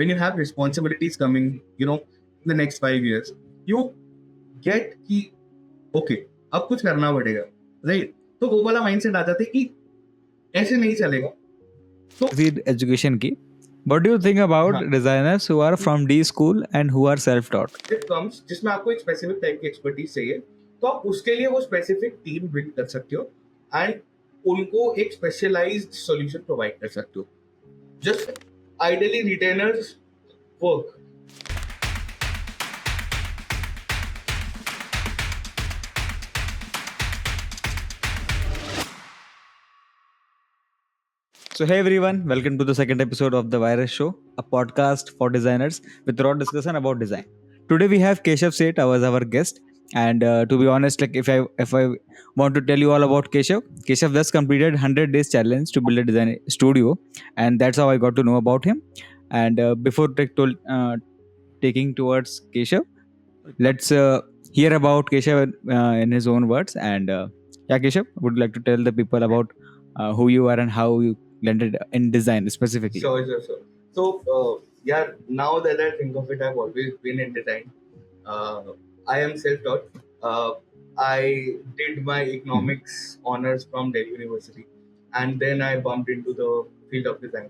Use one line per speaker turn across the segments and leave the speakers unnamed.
when you have responsibilities coming, in the next 5 years, you get कि okay, अब कुछ करना पड़ेगा, right? तो वो वाला mindset आ जाता है कि ऐसे नहीं चलेगा. तो
education की. What do you think about
हाँ.
designers who are from D school and who are self-taught?
It comes जिसमें आपको एक स्पेसिफिक टाइप की एक्सपर्टीज चाहिए, तो आप उसके लिए वो स्पेसिफिक टीम बिल्ड कर सकते हो एंड उनको एक स्पेशलाइज्ड सॉल्यूशन प्रोवाइड कर सकते हो. Just ideally retainers work.
So hey everyone, welcome to the second episode of the Virus Show, a podcast for designers with raw discussion about design. Today we have Keshav Seth as our guest, and to be honest, like if I want to tell you all about Keshav just completed 100 days challenge to build a design studio, and that's how I got to know about him. And before taking towards Keshav, let's hear about Keshav in his own words. And yeah, Keshav, would you like to tell the people about who you are and how you landed in design specifically?
Sure. So, now that I think of it, I've always been in design. I am self-taught. I did my economics honors from Delhi University, and then I bumped into the field of design.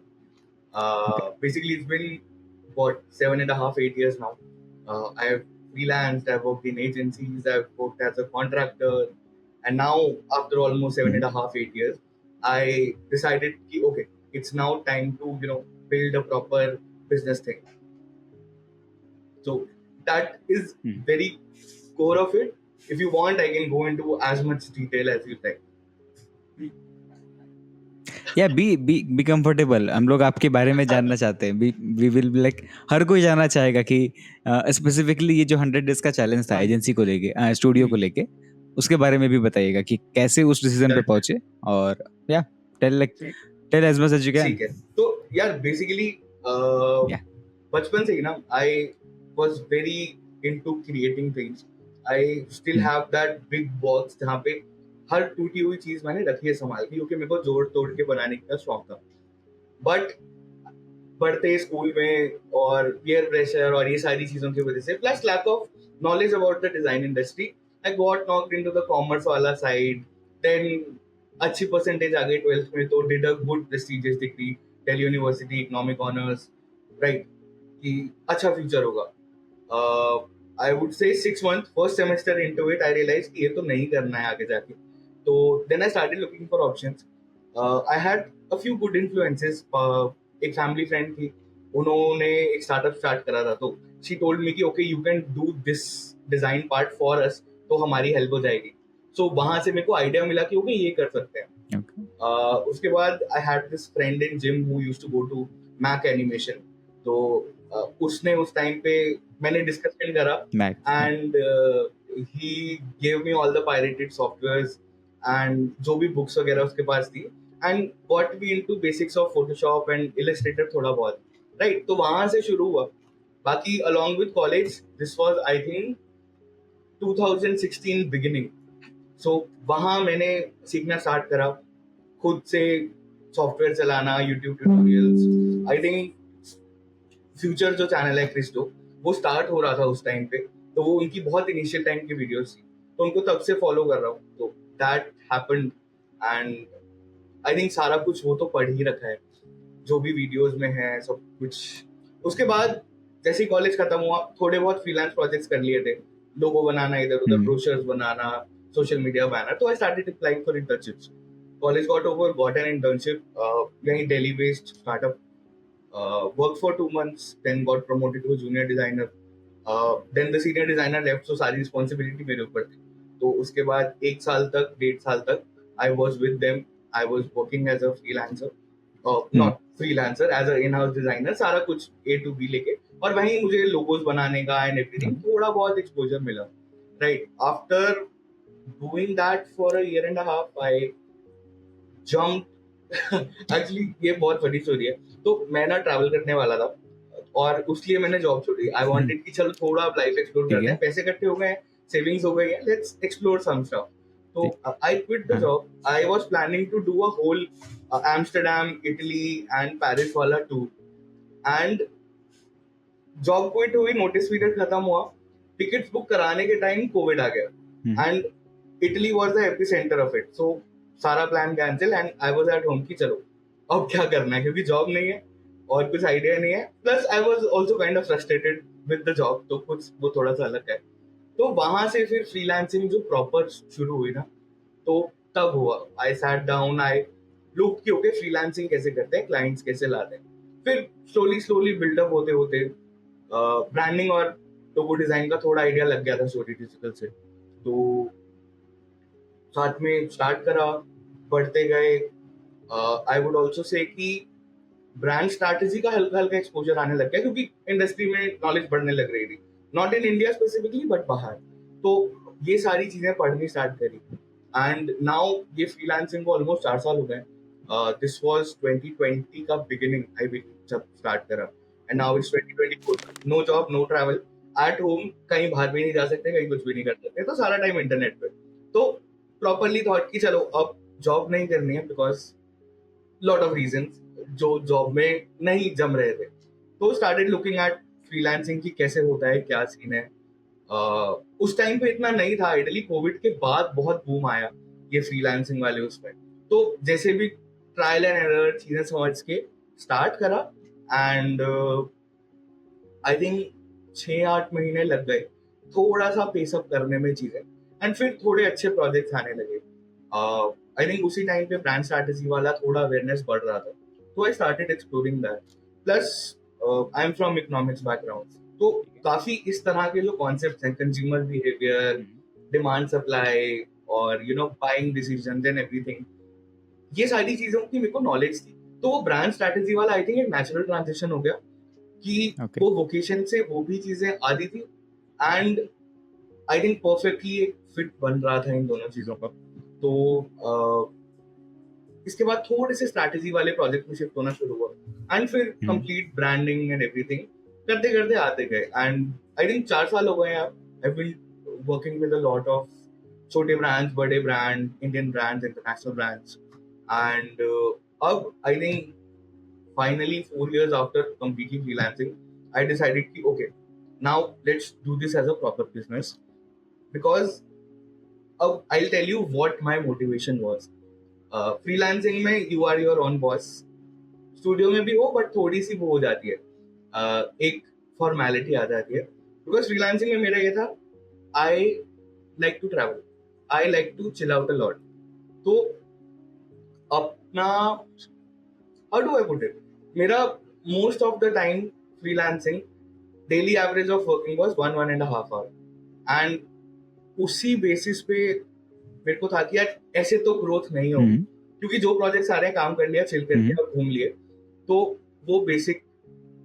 Basically, it's been 7.5, 8 years now. I've freelanced, I've worked in agencies, I've worked as a contractor, and now after almost 7.5, 8 years, I decided, okay, it's now time to build a proper business thing. So that is very core of it. If you want, I can go into as much detail as you like.
Yeah, be comfortable. हम लोग आपके बारे में जानना चाहते हैं. We will be like हर कोई जानना चाहेगा कि स्पेसिफिकली ये जो 100 डेज का चैलेंज था एजेंसी को लेके, स्टूडियो को लेके, उसके बारे में भी बताइएगा कि कैसे उस डिसीजन पे पहुंचे. और या tell as much as you can.
ठीक है. तो यार बेसिकली बचपन से ही ना I was very into creating things. I still have that big box जहाँ पे हर टूटी हुई चीज मैंने रखी है संभाल के, क्योंकि मेरे को जोड़ तोड़ के बनाने का शौक था. बट पढ़ते स्कूल में और पीयर प्रेशर और ये सारी चीजों की वजह से, plus lack of knowledge about the design industry, I got knocked into the commerce वाला साइड. देन अच्छी परसेंटेज आ गई 12th में, तो did a good prestigious degree, Delhi university economic honours, right, कि अच्छा फ्यूचर होगा. I would say 6 months first semester into it I realise कि ये तो नहीं करना है आगे जाके. तो then I started looking for options. I had a few good influences. एक फैमिली फ्रेंड थी, उन्होंने एक स्टार्टअप स्टार्ट करा था, तो शी टोल्ड मी कि okay you can do this design part for us, तो हमारी हेल्प हो जाएगी. सो वहां से मेरे को आइडिया मिला कि ओके ये कर सकते हैं. उसके बाद I had this friend in gym who used to go to MAAC animation. तो उसने उस टाइम पे मैंने डिस्कशन करा and he gave me all the pirated softwares and जो भी बुक्स वगैरह उसके पास थी, and got me into basics of Photoshop and Illustrator थोड़ा बहुत, राइट. तो वहां से शुरू हुआ. बाकी along with college, this was I think 2016 beginning. So वहां मैंने सीखना स्टार्ट करा, खुद से सॉफ्टवेयर चलाना, YouTube tutorials. I think future जो चैनल है क्रिस्टो, वो स्टार्ट हो रहा था उस टाइम पे, तो वो उनकी बहुत इनिशियल टाइम की वीडियोस थी, तो उनको तब से फॉलो कर रहा हूँ. तो that happened and I think सारा कुछ वो तो पढ़ ही रखा है जो भी वीडियोस में है सब कुछ. उसके बाद जैसे ही कॉलेज खत्म हुआ, थोड़े बहुत फ्रीलांस प्रोजेक्ट्स कर लिए थे, लोगो बनाना, इधर उधर ब्रोशर्स बनाना, सोशल मीडिया बैनर. तो I started applying for internships. College got an internship, यहीं Delhi based startup. Work for 2 months, then got promoted to a junior designer. Then the senior designer left, so सारी responsibility मेरे ऊपर थी. तो उसके बाद 1.5 साल तक I was with them. I was working as a freelancer, not freelancer, as a in-house designer, सारा कुछ A to B लेके, और वहीं मुझे logos बनाने का and everything थोड़ा बहुत exposure मिला, right. After doing that for a year and a half, I jumped. Actually ये बहुत बड़ी स्टोरी है. तो मैं ना ट्रैवल करने वाला था और उसलिए मैंने जॉब छोड़ी. आई वांटेड कि चलो थोड़ा लाइफ एक्सप्लोर करते हैं, पैसे इकट्ठे हो गए, सेविंग्स हो गई है, लेट्स एक्सप्लोर सम स्टफ. तो I quit the job. I was planning to do a whole Amsterdam, Italy and Paris वाला टूर, एंड जॉब क्विट हुई, नोटिस पीरियड खत्म हुआ, टिकट्स बुक कराने के टाइम कोविड आ गया and Italy was the epicentre of it. So सारा plan cancel and I was at home कि चलो अब क्या करना है, क्योंकि जॉब नहीं है और कुछ आइडिया नहीं है. Plus I was also kind of frustrated with the job, तो कुछ वो थोड़ा सा अलग है. तो वहां से फिर फ्रीलांसिंग जो प्रॉपर शुरू हुई ना, तो तब हुआ. I sat down, I look कि ओके फ्रीलांसिंग कैसे करते हैं, क्लाइंट्स कैसे लाते हैं. फिर स्लोली स्लोली बिल्डअप होते होते ब्रांडिंग और लोगो डिजाइन का थोड़ा आइडिया लग गया था स्टोरी डिजिटल से. तो साथ में स्टार्ट करा, बढ़ते गए. आई वुड ऑल्सो से कि ब्रांड स्ट्रैटेजी का हल्का हल्का एक्सपोजर आने लग गया, क्योंकि इंडस्ट्री में नॉलेज बढ़ने लग रही थी, not in India specifically but बाहर. तो ये सारी चीजें पढ़नी स्टार्ट करी एंड नाउ ये फ्रीलांसिंग को ऑलमोस्ट 4 साल हो गए. दिस वाज 2020 का बिगिनिंग आई बिलीव जब स्टार्ट करा and now it's 2024. No job, no travel, at home, कहीं बाहर भी नहीं जा सकते, कहीं कुछ भी नहीं कर सकते, तो सारा टाइम इंटरनेट पे. तो प्रॉपरली थॉट कि चलो अब जॉब नहीं करनी है, बिकॉज लॉट ऑफ रीजंस जो जॉब में नहीं जम रहे थे. तो स्टार्टेड लुकिंग एट फ्रीलांसिंग की कैसे होता है, क्या सीन है. उस टाइम पे इतना नहीं था, आइडली कोविड के बाद बहुत बूम आया ये फ्रीलांसिंग वाले उसमें. तो जैसे भी ट्रायल एंड एरर चीजें समझ के स्टार्ट करा एंड आई थिंक 6-8 महीने लग गए थोड़ा सा पेसअप करने में चीजें, एंड फिर थोड़े अच्छे प्रोजेक्ट्स आने लगे. आई थिंक उसी टाइम पे ब्रांड स्ट्रैटेजी वाला थोड़ा अवेयरनेस बढ़ रहा था, तो I started exploring that. Plus I am from economics background, तो काफी इस तरह के जो कॉन्सेप्ट्स हैं, कंज्यूमर बिहेवियर, डिमांड सप्लाई और बाइंग डिसीजंस एंड एवरीथिंग, ये सारी चीजों की मेरे को नॉलेज थी. तो वो ब्रांड स्ट्रैटेजी वाला आई थिंक एक नेचुरल ट्रांजिशन हो गया कि वो वोकेशन से वो भी चीजें आती थी एंड आई थिंक परफेक्टली एक फिट बन रहा था इन दोनों चीजों का. तो इसके बाद थोड़े से स्ट्रैटेजी वाले प्रोजेक्ट में शिफ्ट होना शुरू हुआ एंड फिर कंप्लीट ब्रांडिंग एंड एवरीथिंग करते करते आते गए. एंड आई थिंक 4 साल हो गए. I been working with a lot of छोटे ब्रांड्स, बड़े brand, Indian brands, international brands. And अब I think finally 4 years after completely freelancing, I decided ki okay, now let's do this as a proper business, because I'll tell you what my motivation was. Freelancing में you are your own boss, studio में भी हो but थोड़ी सी वो हो जाती है, एक फॉर्मेलिटी आ जाती है. बिकॉज फ्रीलांसिंग में मेरा ये था, I like to travel, I like to chill out a lot. तो अपना how do I put it, मेरा most of the time freelancing daily average of working was 1.5 hour. And उसी बेसिस पे मेरे को था कि यार ऐसे तो ग्रोथ नहीं होगी, क्योंकि जो प्रोजेक्ट्स आ रहे हैं काम कर लिया, चिल कर लिया और घूम लिए, तो वो बेसिक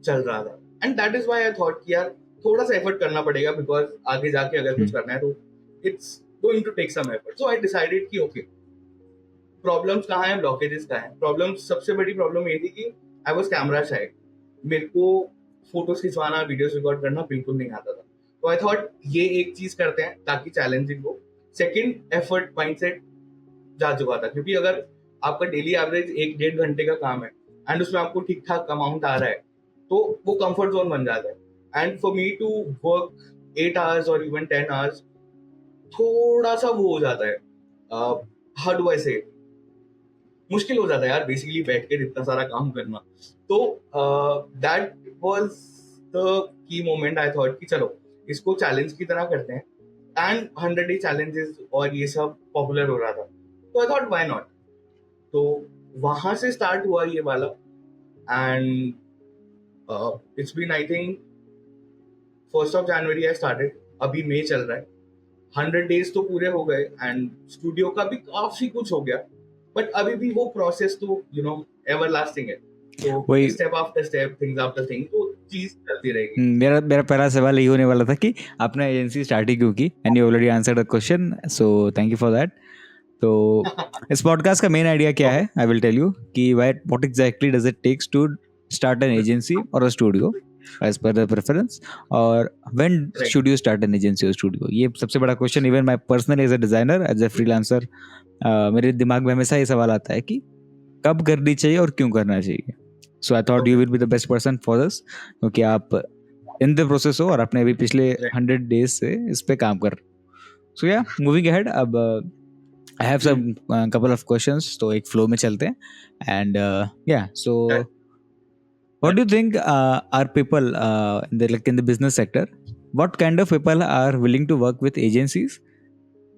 चल रहा था. And that is why I thought कि यार थोड़ा सा एफर्ट करना पड़ेगा, बिकॉज आगे जाके अगर कुछ करना है तो it's going to take some effort. So I decided कि ओके, प्रॉब्लम्स कहाँ हैं, ब्लॉकेजेस कहाँ हैं. प्रॉब्लम्स, सबसे बड़ी प्रॉब्लम ये थी कि आई वाज कैमरा शाय. मेरे को फोटोज खिंचवाना, वीडियोस रिकॉर्ड करना बिल्कुल नहीं आता था. तो आई थॉट ये एक चीज करते हैं ताकि चैलेंजिंग हो. सेकंड, एफर्ट माइंडसेट जा चुका था, क्योंकि अगर आपका डेली एवरेज 1-1.5 घंटे का काम है एंड उसमें आपको ठीक ठाक अमाउंट आ रहा है, तो वो कंफर्ट जोन बन जाता है. And for me to work 8 hours और इवन 10 hours थोड़ा सा वो हो जाता है, हाउ डू आई से, मुश्किल हो जाता है यार बेसिकली बैठ के इतना सारा काम करना. तो that was the key moment. I thought कि चलो इसको चैलेंज की तरह करते हैं. एंड 100 डे चैलेंजेस और ये सब पॉपुलर हो रहा था, तो आई थॉट व्हाई नॉट. तो वहां से स्टार्ट हुआ ये वाला. And it's been I think 1st of January I started, अभी मई चल रहा है. 100 days तो पूरे हो गए एंड स्टूडियो का भी काफी कुछ हो गया, बट अभी भी वो प्रोसेस तो एवर लास्टिंग है. तो step after step, things after thing, तो चीज चलती रहेगी.
मेरा पहला सवाल यही होने वाला था कि आपने एजेंसी स्टार्ट ही क्यों की, and you already answered the question, so thank you for that. तो इस पॉडकास्ट का मेन आइडिया क्या है, आई विल टेल यू कि what exactly does it takes to start an agency और a studio as per the preference, और when should you start an agency or studio. ये सबसे बड़ा क्वेश्चन इवन मैं personally as a designer, as a freelancer, मेरे दिमाग में हमेशा ये सवाल आता है कि कब करनी चाहिए और क्यों करना चाहिए. So I thought you will be the best person for this, क्योंकि आप इन द प्रोसेस हो और आपने अभी पिछले
Right.
100 डेज से इस पे काम कर। सो या मूविंग अहेड, अब I have some couple of questions, तो एक फ्लो में चलते हैं एंड या सो what do you think are people in the business sector, what kind of people are willing to work with agencies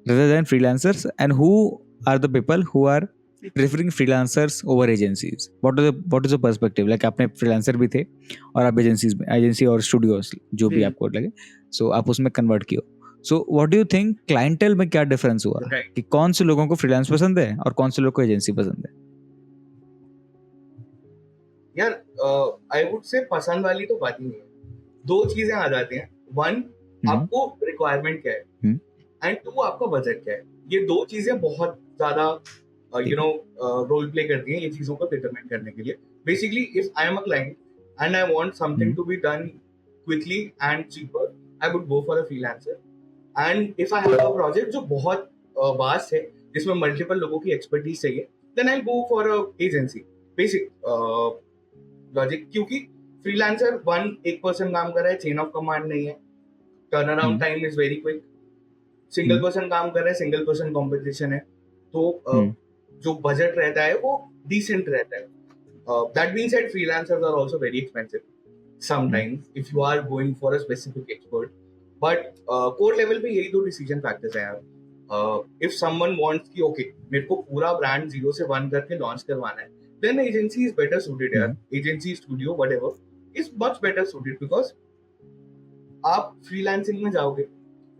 rather than freelancers, and who are the people who are preferring freelancers over agencies? What is the perspective? Like आपने freelancer भी थे और आप agency और studios जो भी आपको लगे, so आप उसमें convert किए हो. So what do you think clientele में क्या difference हुआ
Right.
कि कौन से लोगों को freelance पसंद है और कौन से लोगों को agency पसंद है?
यार आई वुड से पसंद वाली तो बात ही नहीं है, दो चीजें आ जाती हैं. वन, आपको रिक्वायरमेंट क्या है, एंड टू, आपका बजट क्या है. ये दो चीजें बहुत ज्यादा रोल प्ले करती हैं ये चीजों को डिटरमाइन करने के लिए. Basically if I am a client and I want something to be done quickly and cheaper, I would go for a freelancer. And if I have a project जो बहुत वास्ट है, जिसमें मल्टीपल लोगों की expertise चाहिए, then I go for a agency. Basic logic, क्योंकि freelancer one एक person काम कर रहा है, चेन ऑफ कमांड नहीं है, turn around time is very quick. Single person काम कर रहा है, सिंगल पर्सन कॉम्पिटिशन है, तो जो बजट रहता है वो डिसेंट रहता है. That being said, freelancers are also very expensive sometimes if you are going for a specific expert. But core level पे यही दो डिसीजन फैक्टर्स हैं यार. इफ समवन वांट्स कि ओके मेरे को पूरा ब्रांड 0 से 1 करके लॉन्च करवाना है, then agency is better suited. यार agency, studio, whatever is much better suited, because आप freelancing में जाओगे,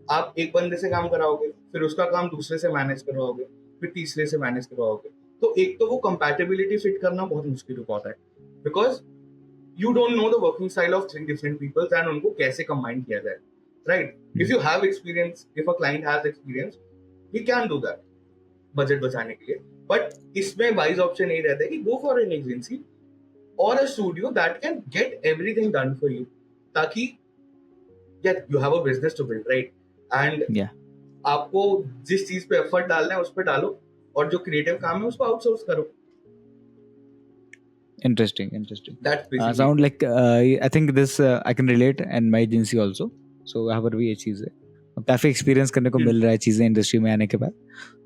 आप एक बंदे से काम कराओगे, फिर उसका काम दूसरे से मैनेज करवाओगे, फिर तीसरे से मैनेज करवाओगे. तो एक तो वो compatibility फिट करना बहुत मुश्किल होता है, because you don't know the working style of 3 different people and उनको कैसे combine किया जाए, right? If you have experience, if a client has experience, he can do that budget बचाने के लिए. बट इसमें वाइज ऑप्शन यही रहता है कि गो फॉर एन एजेंसी और a studio that can get everything done for you, ताकि you have a business to build, right? And आपको जिस चीज पे एफर्ट डालना है उस पे डालो, और जो क्रिएटिव काम है उसको आउटसोर्स करो.
Interesting.
That's basically
Sound like I think this I can relate, and my agency also. So यहाँ पर भी ये चीज है, काफी एक्सपीरियंस करने को मिल रहा है चीजें इंडस्ट्री में आने के बाद.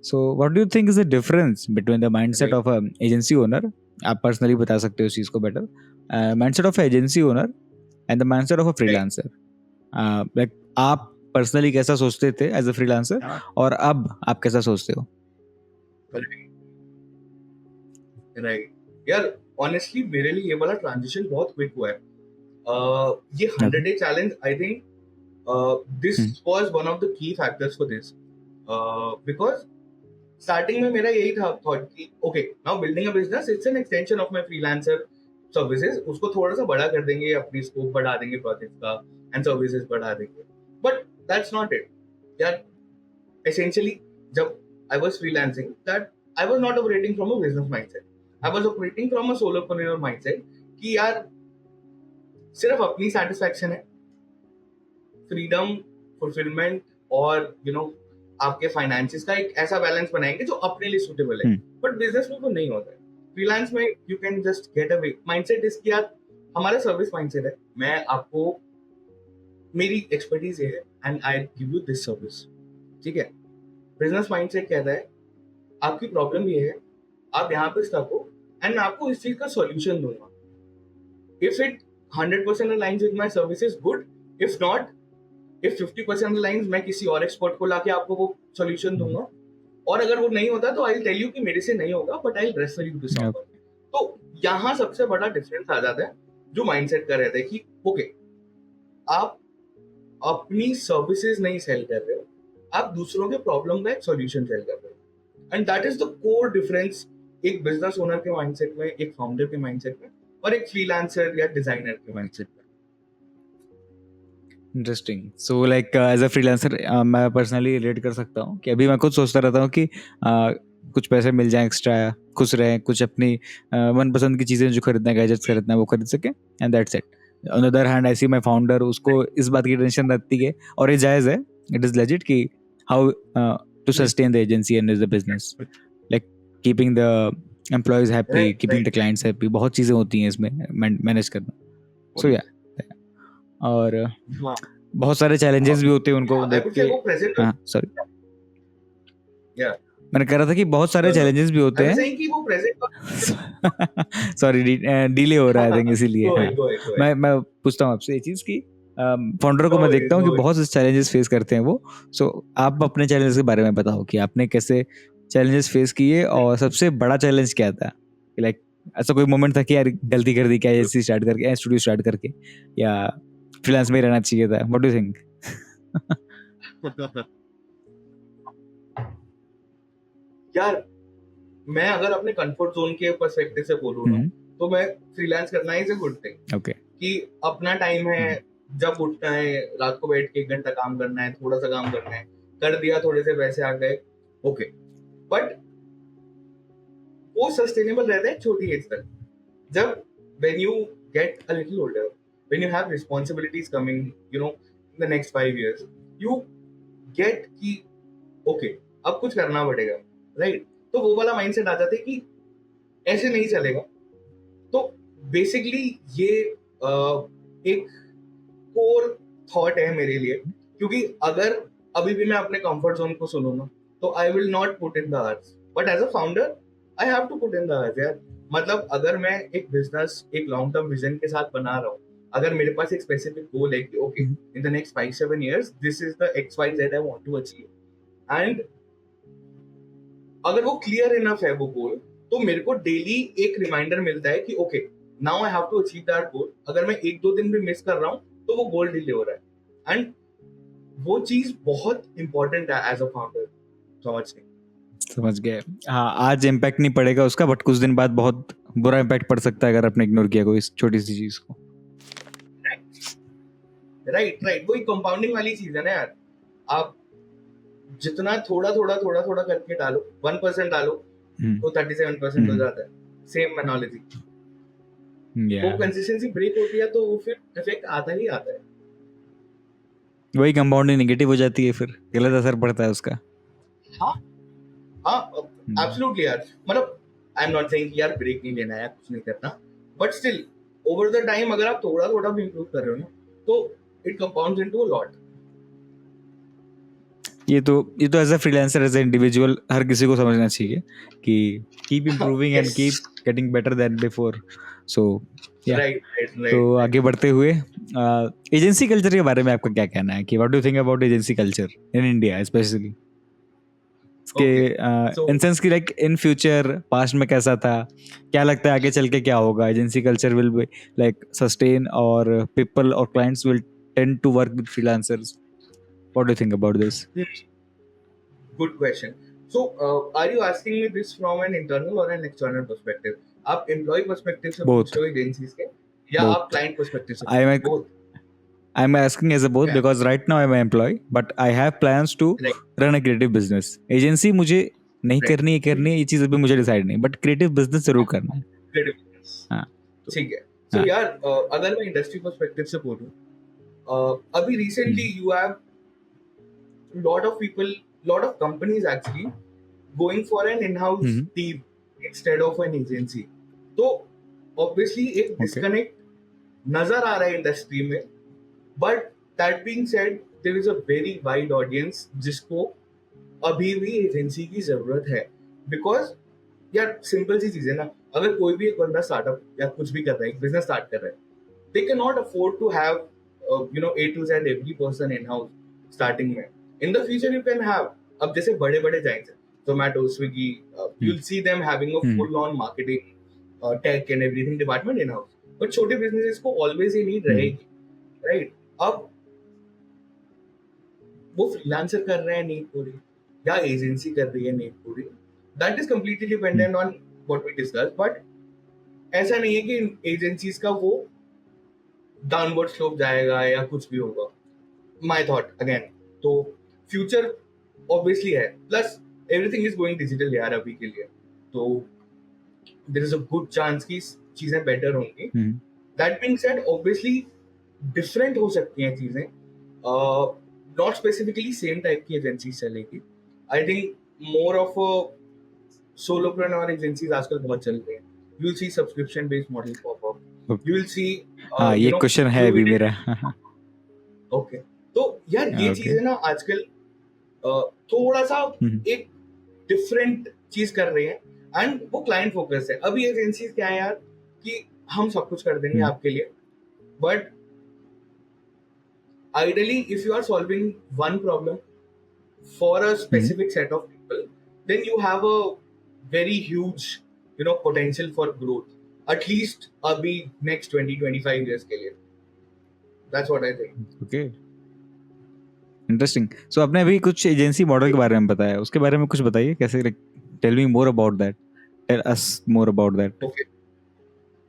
So what do you think is the difference between the mindset of a agency owner? आप पर्सनली बता सकते हो इस चीज को better. Mindset of a agency owner and the mindset of a freelancer. Like आप पर्सनली कैसा सोचते थे एज अ फ्रीलांसर, और अब आप कैसा सोचते हो?
राइट यार, ऑनेस्टली मेरे लिए ये वाला ट्रांजिशन बहुत क्विक हुआ है. ये 100 day challenge, I think this was one of the key factors for this, because starting में मेरा यही था thought कि okay, now building a business, it's an extension of my freelancer services. उसको थोड़ा सा बड़ा कर देंगे, अपनी स्कोप बढ़ा देंगे प्रोजेक्ट का, एंड सर्विसेज बढ़ा देंगे. बट दैट्स नॉट इट यार. essentially जब I was freelancing, that I was not operating from a business mindset. I was operating from a solopreneur mindset कि यार सिर्फ अपनी satisfaction है, फ्रीडम, फुलफिलमेंट और आपके फाइनेंसेस का एक ऐसा बैलेंस बनाएंगे जो अपने लिए सूटेबल है. बट बिजनेस में तो नहीं होता है. फ्रीलांस में you can just get away. Mindset इसकी यार हमारा सर्विस माइंडसेट है, मैं आपको मेरी एक्सपर्टीज ये है and I give you this service, ठीक है? बिजनेस माइंडसेट कहता है आपकी प्रॉब्लम ये है, आप यहाँ पे स्टक हो, एंड मैं आपको इस चीज का सॉल्यूशन दूंगा. If it 100% aligns with my services, good. If not, if 50% lines मैं किसी और एक्सपर्ट को लाके आपको वो सॉल्यूशन दूंगा, और अगर वो नहीं होता तो आई विल टेल यू कि मेरे से नहीं होगा, but I will refer you to someone. तो यहाँ सबसे बड़ा डिफरेंस आ जाता है जो माइंडसेट का रहता है कि ओके, आप अपनी सर्विसेज नहीं सेल कर रहे हो, आप दूसरों के प्रॉब्लम का एक सॉल्यूशन सेल कर रहे हो. And that is the core difference एक बिजनेस ओनर के माइंडसेट में, एक फाउंडर के माइंडसेट में, और एक फ्रीलांसर या डिजाइनर के माइंडसेट में.
Interesting. So like as a freelancer मैं पर्सनली रिलेट कर सकता हूँ कि अभी मैं खुद सोचता रहता हूँ कि कुछ पैसे मिल जाएं एक्स्ट्रा, खुश रहें, कुछ अपनी मनपसंद की चीज़ें जो खरीदना है, गैजेट्स खरीदना है, वो खरीद सकें, and that's it. On the other hand I see my founder, उसको इस बात की टेंशन रहती है, और ये जायज़ है, इट इज़ लेजिट कि how to sustain the agency and the business, like keeping the employees happy, keeping the clients happy, बहुत चीज़ें होती हैं इसमें मैनेज करना. सो या और
हाँ,
बहुत सारे चैलेंजेस भी होते हैं उनको
I
देख
would
के।
say वो present
हाँ सॉरी,
yeah
मैंने कह रहा था कि बहुत सारे चैलेंजेस भी
I
होते
was
हैं।
saying कि वो present
सॉरी, डिले हो रहा है आई थिंक इसीलिए।
go
हाँ,
ahead, go ahead, go ahead.
मैं पूछता हूँ आपसे ये चीज़ कि फाउंडर को
No
मैं
worries,
देखता हूँ
no
कि
worries.
बहुत से चैलेंजेस फेस करते हैं वो। सो आप अपने चैलेंजेस के बारे में बताओ कि आपने कैसे चैलेंजेस फेस किए और सबसे बड़ा चैलेंज क्या था? लाइक ऐसा कोई मोमेंट था कि यार गलती कर दी क्या एजेंसी स्टार्ट करके, स्टूडियो स्टार्ट करके, या फ्रीलांस में ही रहना चाहिए था? What do you think?
यार मैं अगर अपने कंफर्ट जोन के पर्सपेक्टिव से बोलूँ ना तो मैं फ्रीलांस करना is a good thing.
Okay,
कि अपना टाइम है, जब उठना है रात को बैठ के 1 घंटा काम करना है, थोड़ा सा काम करना है, कर दिया, थोड़े से पैसे आ गए, ओके। बट वो सस्टेनेबल रहता है छोटी एज तक। जब when you get a little older, when you have responsibilities coming, in the next 5 years, you get कि ओके अब कुछ करना पड़ेगा, राइट? तो वो वाला माइंडसेट आ जाता है कि ऐसे नहीं चलेगा। तो बेसिकली ये एक कोर थॉट है मेरे लिए, क्योंकि अगर अभी भी मैं अपने कंफर्ट जोन को सुनूं ना तो I will not put in the hours, but as a founder I have to put in the hours यार। मतलब अगर मैं एक बिजनेस एक लॉन्ग टर्म विजन के साथ बना रहा हूँ, अगर मेरे पास एक स्पेसिफिक गोल है कि okay in the next 5-7 years this is the XYZ I want to achieve, and अगर वो क्लियर इनफ है वो गोल, तो मेरे को डेली एक रिमाइंडर मिलता है कि okay now I have to achieve that goal. अगर मैं 1-2 दिन भी मिस कर रहा हूँ तो वो गोल डिले हो रहा है, एंड वो चीज बहुत इंपॉर्टेंट है एज अ फाउंडर समझने।
समझ गए। हाँ, आज इम्पैक्ट नहीं पड़ेगा उसका, बट कुछ दिन बाद बहुत बुरा इम्पैक्ट पड़ सकता है अगर आपने इग्नोर किया कोई इस छोटी सी चीज को।
राइट वही कंपाउंडिंग वाली चीज है ना यार। आप जितना थोड़ा थोड़ा थोड़ा थोड़ा करके डालो, 1% डालो तो 37% हो जाता है। सेम एनालॉजी, वो कंसिस्टेंसी ब्रेक होती है तो फिर इफेक्ट आता ही आता है।
वही कंपाउंडिंग नेगेटिव हो जाती है, फिर गलत असर पड़ता है उसका।
हाँ एब्सोल्युटली यार। मतलब आई एम नॉट सेइंग कि यार ब्रेक नहीं लेना है, कुछ नहीं करना, but still over the time अगर आप थोड़ा थोड़ा भी इंप्रूव कर रहे हो ना तो it compounds into a lot.
ये तो as a freelancer, as a individual, हर किसी को समझना चाहिए कि keep improving and keep getting better than before. So या तो आगे बढ़ते हुए एजेंसी कल्चर के बारे में आपका क्या कहना है कि what do you think about agency culture in India specially? के इन सेंस की लाइक इन फ्यूचर, पास्ट में कैसा था, क्या लगता है आगे चल के क्या होगा? Agency culture will be like sustain और पीपल और clients will tend to work with freelancers? What do you think about this?
Good question. So, are you asking me this from an internal or an external perspective? आप employee perspective से पूछ रहे हो agencies के, या आप client perspective से? Both.
I'm asking as a both because right now I'm an employee, but I have plans to run a creative business. Agency मुझे नहीं करनी है ये चीज़ अभी मुझे डिसाइड नहीं, बट क्रिएटिव बिजनेस जरूर करना है।
Creative business. हाँ, ठीक है। So यार अगर मैं इंडस्ट्री पर्सपेक्टिव से बोलूं, अभी recently you have lot of people, lot of companies actually going for an in-house team instead of an agency. तो obviously एक disconnect नजर आ रहा है इंडस्ट्री में, but that being said there is a very wide audience जिसको अभी भी agency की जरूरत है। बिकॉज यार सिंपल सी चीज है ना, अगर कोई भी एक बंदा स्टार्टअप या कुछ भी कर रहा है, एक बिजनेस स्टार्ट कर रहा है, they can not afford to have A to Z every person in house starting में। In the future you can have, अब जैसे बड़े बड़े जाइंट्स हैं Zomato, Swiggy, you will see them having a full on marketing tech and everything department in house, but छोटे businesses को always ये need रहेगी, राइट? अब वो फ्रीलांसर कर रहे हैं नीड पूरी, या एजेंसी कर रही है नीड पूरी, that is completely dependent on what we discuss. But ऐसा नहीं है कि एजेंसीज का वो डाउनवर्ड स्लोप जाएगा या कुछ भी होगा, माय थॉट अगेन। तो फ्यूचर ऑब्वियसली है, plus everything is going digital यार अभी के लिए, तो there is a good chance कि चीजें बेटर होंगी। That being said obviously different हो सकती हैं चीजें, नॉट स्पेसिफिकली सेम टाइप की एजेंसी चलेगी। I think more of solopreneur agencies आजकल बहुत चल रही हैं। You will see subscription based model pop up, you will see
हाँ, ये क्वेश्चन है अभी मेरा।
ओके, तो यार ये
ओके
चीजें ना आजकल थोड़ा सा एक डिफरेंट चीज कर रही है, एंड वो क्लाइंट फोकस है. अभी एजेंसीज क्या है यार कि हम सब कुछ कर देंगे आपके लिए, but ideally if you are solving one problem for a specific set of people, then you have a very huge potential for growth at least abhi next 20-25 years ke liye. That's what I think.
Okay interesting. So आपने अभी कुछ agency model के बारे में बताया, उसके बारे में कुछ बताइए कैसे. Tell me more about that, tell us more about that.
Okay,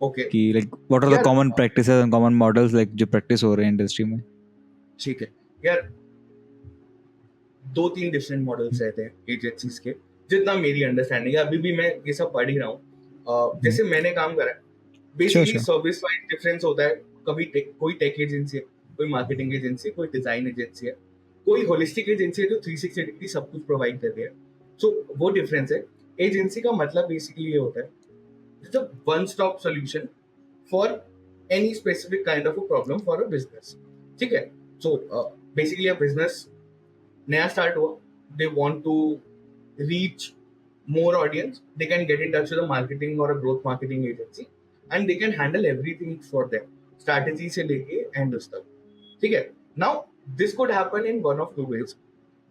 okay.
कि लाइक व्हाट आर द
यार
common practices and common models like जो प्रैक्टिस हो रहे हैं इंडस्ट्री में.
ठीक है यार, 2-3 डिफरेंट मॉडल्स रहते हैं एजेंसीज के, जितना मेरी अंडरस्टैंडिंग है. अभी भी मैं ये सब पढ़ ही रहा हूँ. जैसे मैंने काम करा है, बेसिकली सर्विस वाइज डिफरेंस होता है. कभी कोई टेक एजेंसी है, कोई मार्केटिंग एजेंसी है, कोई डिजाइन एजेंसी है, कोई होलिस्टिक एजेंसी है जो 360 डिग्री सब कुछ प्रोवाइड करती है. सो वो डिफरेंस है. एजेंसी का मतलब बेसिकली ये होता है, it's a one stop solution for any specific kind of a problem for a business. ठीक है. सो बेसिकली अ बिजनेस नया स्टार्ट हुआ, they want to reach more audience, they can get in touch with a marketing or a growth marketing agency and they can handle everything for them, strategy से लेके end उस तक. ठीक है. Now this could happen in one of two ways.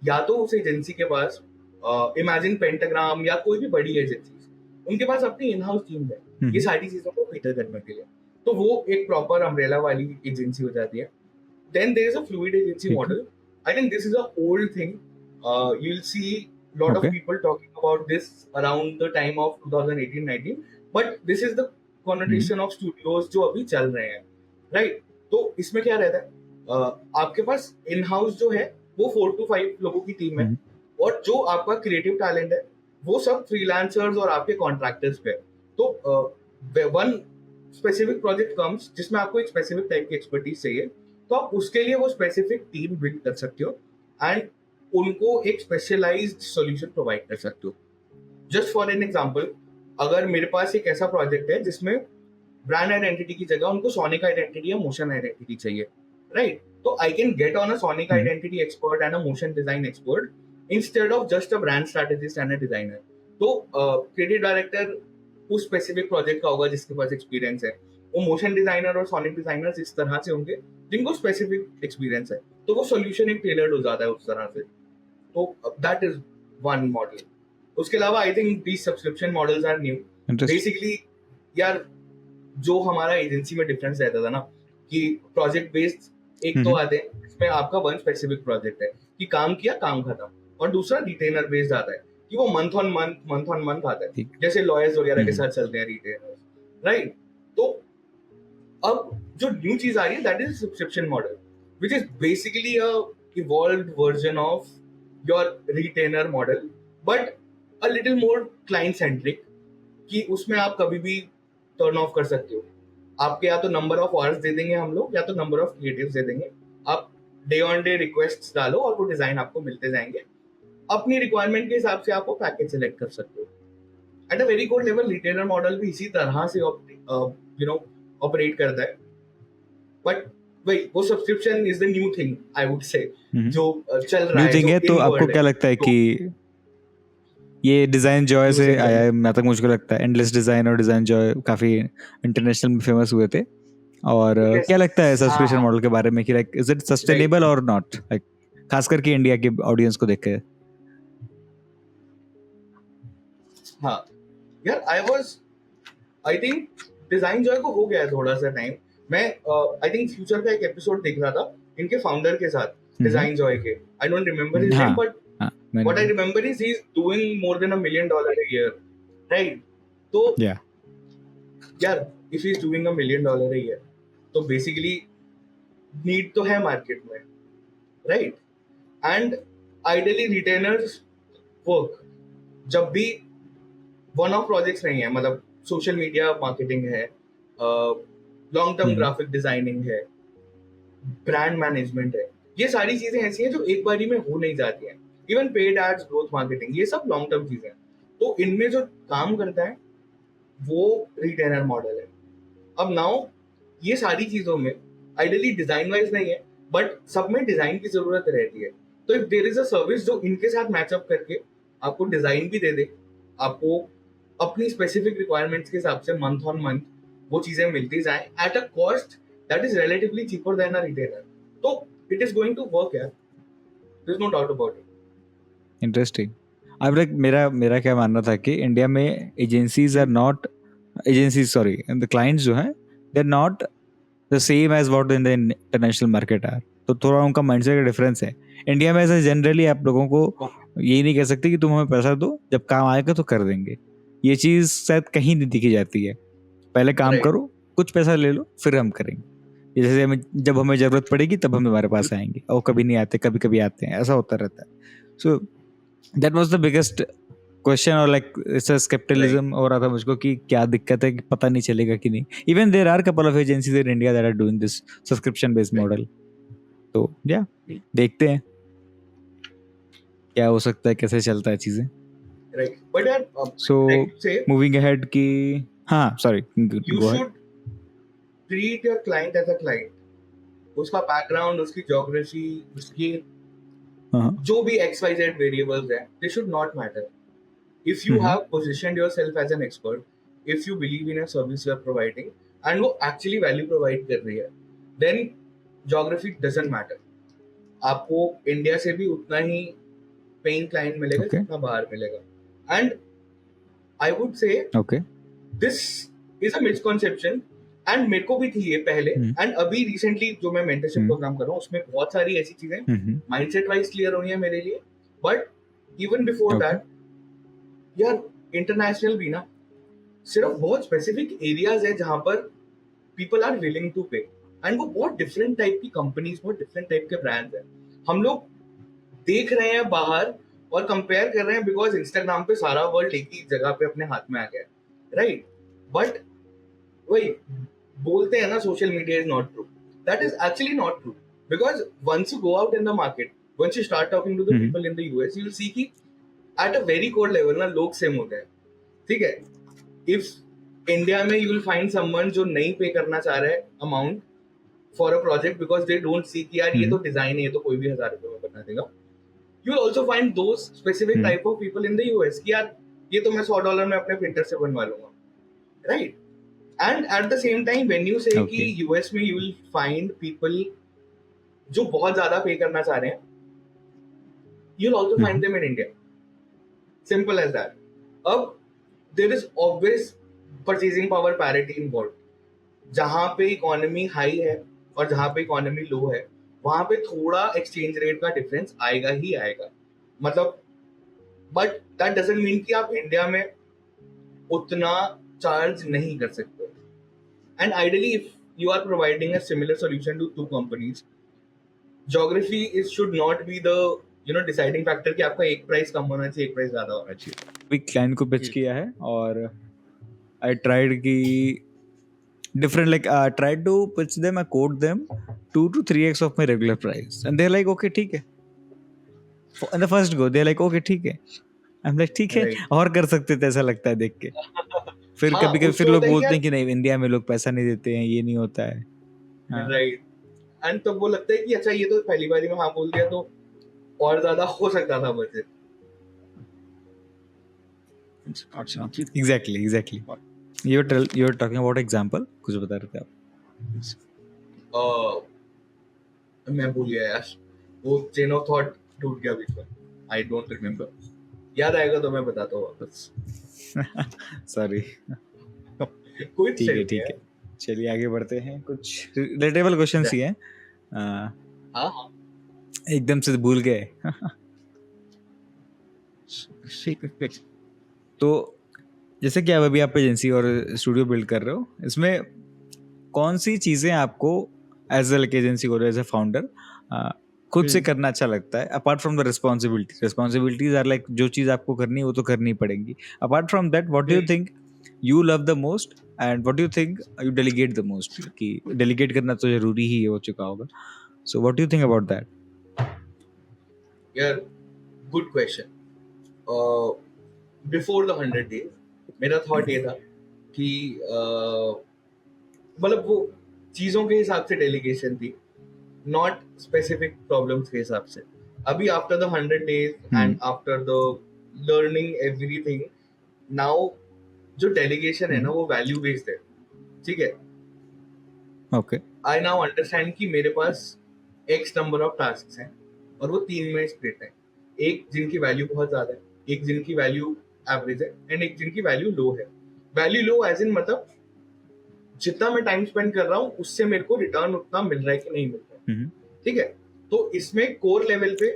या तो उस agency के पास इमेजिन पेंटाग्राम या कोई भी बड़ी एजेंसी, उनके पास अपनी इन हाउस टीम है ये सारी चीजों को बेहतर करने के लिए, तो वो एक प्रॉपर अम्ब्रेला वाली एजेंसी हो जाती है. Then there is a fluid agency model. I think this is a old thing. You'll see lot of people talking about this around the time of 2018-19, but this is the connotation of studios जो अभी चल रहे हैं, right? तो इसमें क्या रहता है, आपके पास इन हाउस जो है वो 4 to 5 लोगों की टीम है, और जो आपका क्रिएटिव टैलेंट है वो सब फ्रीलांसर्स और आपके कॉन्ट्रैक्टर्स पे. तो वन स्पेसिफिक प्रोजेक्ट कम्स जिसमें आपको एक स्पेसिफिक टाइप की एक्सपर्टीज चाहिए, तो आप उसके लिए वो स्पेसिफिक टीम बिल्ड कर सकते हो एंड उनको एक स्पेशलाइज्ड सॉल्यूशन प्रोवाइड कर सकते हो. जस्ट फॉर एन एग्जांपल, अगर मेरे पास एक ऐसा प्रोजेक्ट है जिसमें ब्रांड आइडेंटिटी की जगह उनको सोनिक आइडेंटिटी या मोशन आइडेंटिटी चाहिए, राइट? तो I can get on a sonic identity expert and a motion design expert instead of just a brand strategist and a designer. तो क्रिएटिव डायरेक्टर उस specific project का होगा जिसके पास experience है. वो मोशन डिजाइनर और सोनिक डिजाइनर्स इस तरह से होंगे जिनको स्पेसिफिक एक्सपीरियंस है, तो वो सॉल्यूशन एक टेलर्ड हो जाता है उस तरह से. तो दैट इज वन मॉडल. उसके अलावा I think these subscription models are new. Basically यार जो हमारा एजेंसी में डिफरेंस रहता था ना कि प्रोजेक्ट बेस्ड एक तो आते हैं इसमें आपका वन स्पेसिफिक प्रोजेक्ट है कि काम किया काम खत्म, और दूसरा रिटेनर बेस्ड आता है कि वो मंथ ऑन मंथ आता है, जैसे लॉयर्स वगैरह के साथ चलते हैं रिटेनर्स, राइट? तो अब जो न्यू चीज आ रही है that is subscription model, which is basically a evolved version of your retainer model, but a little more client centric, कि उसमें आप कभी भी टर्न ऑफ कर सकते हो. आपके या तो नंबर ऑफ आवर्स दे देंगे हम लोग, या तो नंबर ऑफ क्रिएटिव्स दे देंगे. आप डे ऑन डे रिक्वेस्ट डालो और वो डिजाइन आपको मिलते जाएंगे. अपनी रिक्वायरमेंट के हिसाब से आप वो पैकेज सेलेक्ट कर सकते हो. Eight a very good level retainer model भी इसी तरह से ऑपरेट करता है, बट वही वो subscription is the new thing I would से जो चल रहा है.
न्यू थिंग है. तो आपको क्या लगता है कि ये डिजाइन जॉय से आया है? मैं तक मुझको लगता है एंडलेस डिजाइन और डिजाइन जॉय काफी इंटरनेशनल में फेमस हुए थे. और क्या लगता है सब्सक्रिप्शन मॉडल के बारे में कि लाइक इज इट सस्टेनेबल और नॉट, लाइक खास करके इंडिया के ऑडियंस को देख के?
हाँ यार, आई थिंक डिजाइन जॉय को हो गया है थोड़ा सा टाइम. मैं आई थिंक फ्यूचर का एक एपिसोड देख रहा था इनके फाउंडर के साथ, डिजाइन जॉय के. I don't remember his name, but what I remember is he's doing more than $1 million a year, right? So yeah, if he's doing $1 million a year, तो basically need तो है market में, right? And ideally retainers work जब भी one of projects नहीं है, मतलब social media marketing है, long term graphic designing है, brand management है. ये सारी चीजें ऐसी हैं जो एक बारी में हो नहीं जाती हैं. Even paid ads, growth marketing, ये सब लॉन्ग टर्म चीजें हैं. तो इनमें जो काम करता है वो रिटेनर मॉडल है. अब नाउ ये सारी चीजों में आइडियली डिजाइन वाइज नहीं है, बट सब में डिजाइन की जरूरत रहती है. तो if there is a service जो इनके साथ मैचअप करके आपको डिजाइन भी दे दे, आपको अपनी स्पेसिफिक रिक्वायरमेंट्स के हिसाब से मंथ ऑन मंथ वो चीजें मिलती जाए at a cost that is relatively cheaper than a retailer, तो it is going to work यार, there is no doubt about it.
Interesting. अब लाइक मेरा मेरा क्या मानना था कि इंडिया में agencies are not agencies, sorry, the clients जो हैं they are not the same as what in the international market are. तो थोड़ा उनका माइंडसेट का डिफरेंस है. इंडिया में ऐसा जनरली आप लोगों को यही नहीं कह सकते कि तुम हमें पैसा दो, जब काम आएगा तो कर देंगे. ये चीज़ शायद कहीं नहीं दिखी जाती है. पहले काम
Right.
करो, कुछ पैसा ले लो, फिर हम करेंगे. जैसे हमें जब हमें जरूरत पड़ेगी तब हम तुम्हारे पास आएंगे, और कभी नहीं आते, कभी कभी आते हैं, ऐसा होता रहता है. So that was the biggest question, और लाइक इट्स अ स्केप्टिलिज्म हो रहा था मुझको कि क्या दिक्कत है, कि पता नहीं चलेगा कि नहीं. Even there are couple of agencies in India that are doing this subscription based model. तो या देखते हैं क्या हो सकता है, कैसे चलता है चीजें.
Right. But yeah,
so
like you say,
moving ahead की, हाँ sorry,
you
go ahead.
should treat your client as a client. उसका बैकग्राउंड, उसकी ज्योग्राफी, उसकी जो भी XYZ वेरिएबल्स हैं, they should not matter. If you have positioned yourself as an expert, if you believe in a service you are providing, and वो actually value provide कर रही है, then geography doesn't matter. आपको India से भी उतना ही paying client मिलेगा
Okay.
जितना बाहर मिलेगा. And I would say
okay.
this is a misconception, and मेरे को भी थी ये पहले, एंड अभी रिसेंटली जो मैं मेंटरशिप प्रोग्राम कर रहा हूँ उसमें बहुत सारी ऐसी चीजें माइंडसेट वाइज क्लियर हुई है मेरे लिए. But even before
Okay.
That यार, इंटरनेशनल भी ना, सिर्फ बहुत स्पेसिफिक एरियाज है जहां पर पीपल आर विलिंग टू पे, एंड वो बहुत डिफरेंट टाइप की कंपनीज, बहुत डिफरेंट टाइप के ब्रांड्स हैं. हम लोग देख रहे हैं बाहर और कंपेयर कर रहे हैं बिकॉज इंस्टाग्राम पे सारा वर्ल्ड एक ही जगह पे अपने हाथ में आ गया है, राइट? बट वही बोलते हैं ना, social media is not true. That is actually not true, because once you go out in the market, once you start talking to the people in the US, you will see कि at a very core level ना लोग same होते हैं. ठीक है, if India में you will find someone जो नहीं पे करना चाह रहा है amount for a project because they don't सी कि यार ये तो डिजाइन है, ये तो कोई भी 1000 रुपए में बना देगा. You will also find those specific type of people in the US कि यार ये तो मैं $100 में अपने प्रिंटर से बनवा लूंगा, right? And at the same time when you say कि US में you will find people जो बहुत ज्यादा पे करना चाह रहे हैं, you'll also find them in India. Simple as that. अब there is always purchasing power parity involved. जहाँ पे इकोनॉमी हाई है और जहाँ पे इकोनॉमी लो है, वहां पे थोड़ा एक्सचेंज रेट का डिफरेंस आएगा ही आएगा. मतलब बट दैट डजंट मीन कि आप इंडिया में उतना चार्ज नहीं कर सकते. And ideally if you are providing a similar solution to two companies, geography is should not be the deciding factor कि आपका एक प्राइस कम होना चाहिए, एक प्राइस ज्यादा होना चाहिए.
अभी क्लाइंट को पिच किया है और आई ट्राइड की different, like tried to pitch them, I quote them 2 to 3x of my regular price, and they're like okay ठीक है. In the first go they're like okay ठीक है. I'm like ठीक है, और कर सकते थे, ऐसा लगता है देख के. फिर कभी कभी फिर लोग बोलते हैं कि नहीं इंडिया में लोग पैसा नहीं देते हैं, ये नहीं होता है,
राइट. एंड तब वो लगता है कि अच्छा ये तो पहली बार में हाँ बोल दिया तो और ज्यादा हो सकता था budget.
Exactly. You're talking about example, कुछ बता रहे थे आप.
मैं भूल गया यार, वो चेन ऑफ थॉट टूट गया बीच में. I don't remember. याद आएगा तो मैं बताता हूँ वापस.
सॉरी.
कोई
ठीक है. चलिए आगे बढ़ते हैं. कुछ रिलेटेबल क्वेश्चंस ही हैं.
हाँ
एकदम से भूल गए. तो जैसे कि आप अभी आप एजेंसी और स्टूडियो बिल्ड कर रहे हो, इसमें कौन सी चीज़ें आपको एज ए एजेंसी और एज ए फाउंडर खुद से करना अच्छा लगता है, apart from the responsibilities are like जो चीज़ आपको करनी है वो तो करनी पड़ेगी. Apart from that what do you think you love the most and what do you think you delegate the most? कि डेलीगेट करना तो जरूरी ही हो चुका होगा. So what do you think about that?
यार good question. Before the 100 days मेरा थॉट ये था कि मतलब वो चीज़ों के हिसाब से डेलीगेशन थी. नॉट स्पेसिफिक प्रॉब्लम्स के हिसाब से. अभी after the 100 days and after the learning everything, now जो डेलीगेशन है ना वो वैल्यू बेस्ड है. ठीक है.
ओके.
आई नाउ अंडरस्टैंड कि मेरे पास एक्स नंबर ऑफ टास्क हैं और वो 3 में स्प्लिट है. एक जिनकी वैल्यू बहुत ज्यादा है, एक जिनकी वैल्यू एवरेज है, एंड एक जिनकी वैल्यू लो है. वैल्यू लो एज इन मतलब जितना मैं टाइम स्पेंड कर रहा हूँ उससे मेरे को रिटर्न उतना मिल रहा है कि नहीं मिल रहा है. ठीक है. तो इसमें कोर लेवल पे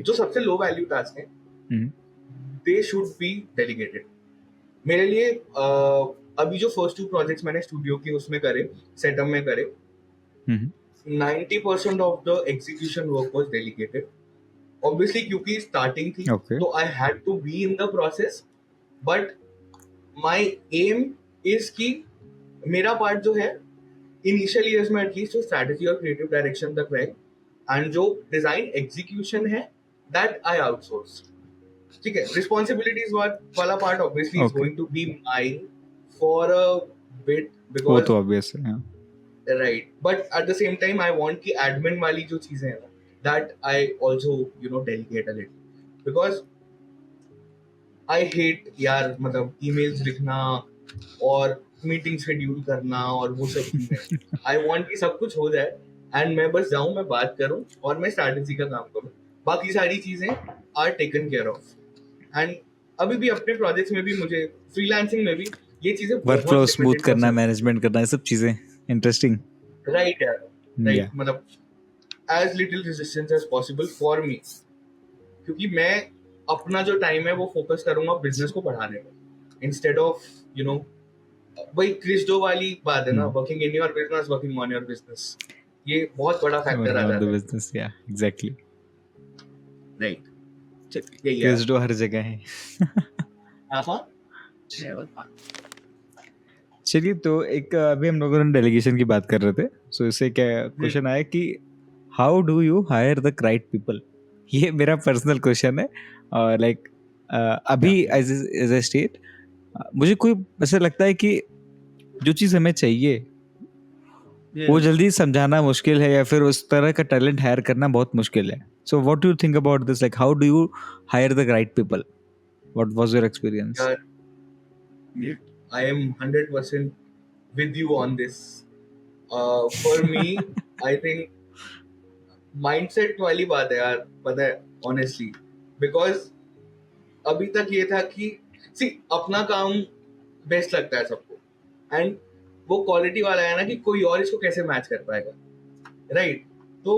जो सबसे लो वैल्यू टास्क है दे शुड बी डेलीगेटेड. मेरे लिए अभी जो फर्स्ट 2 प्रोजेक्ट्स मैंने स्टूडियो की उसमें करे, सेटअप में करे, 90% of the execution work was delegated. Obviously क्योंकि स्टार्टिंग थी तो I had to be in the process, but my aim is कि मेरा पार्ट जो है इनिशियल ईयर्स में एटलीस्ट जो स्ट्रैटेजी और क्रिएटिव डायरेक्शन तक रहे, एंड जो डिजाइन एग्जीक्यूशन है दैट आई आउटसोर्स. ठीक है. रिस्पॉन्सिबिलिटीज वाला part obviously is going to be mine for a bit
वो
बिकॉज
तो ऑब्वियस है.
Right. But at the same time I want कि एडमिन वाली जो चीजें हैं that I also delegate a little, because I hate यार मतलब ईमेल्स लिखना और मीटिंग शेड्यूल करना और वो सब चीजें. आई वांट कि सब कुछ हो जाए एंड मैं बस जाऊं, मैं बात करूं और मैं स्ट्रैटेजी का काम करूं. बाकी सारी चीजें are taken care of. And अभी भी अपने प्रोजेक्ट्स में भी मुझे फ्रीलांसिंग में भी ये चीजें
वर्क फ्लो
बहुत
स्मूथ
लिमिटेड
करना,
पसंद.
मैनेजमेंट करना, ये सब चीजें इंटरेस्टिंग.
राइट यार. राइट. मतलब as little resistance as possible for me, क्योंकि मैं अपना जो टाइम है वो फोकस करूंगा बिजनेस को बढ़ाने में इंस्टेड ऑफ वही क्रिस्टो वाली बात है ना, working in your business, working on your business. ये बहुत बड़ा फैक्टर आ जाता है.
बिजनेस, या एग्जैक्टली.
राइट.
क्रिस्टो हर जगह है. चलिए, तो एक अभी हम लोगों ने डेलीगेशन की बात कर रहे थे, सो इससे क्या क्वेश्चन आया कि how do you hire the right people. ये मेरा पर्सनल क्वेश्चन है. और लाइक अभी एज ए स्टेट मुझे कोई ऐसा लगता है कि जो चीज़ हमें चाहिए वो जल्दी समझाना मुश्किल है, या फिर उस तरह का टैलेंट हायर करना बहुत मुश्किल है. सो what do you think about this, like how do you hire the right people? What was your experience?
I am 100% with you on this. For me, I think mindset वाली बात है यार, पता है honestly, because अभी तक ये था कि अपना काम बेस्ट लगता है सबको, एंड वो क्वालिटी वाला है ना कि कोई और इसको कैसे मैच कर पाएगा. राइट. तो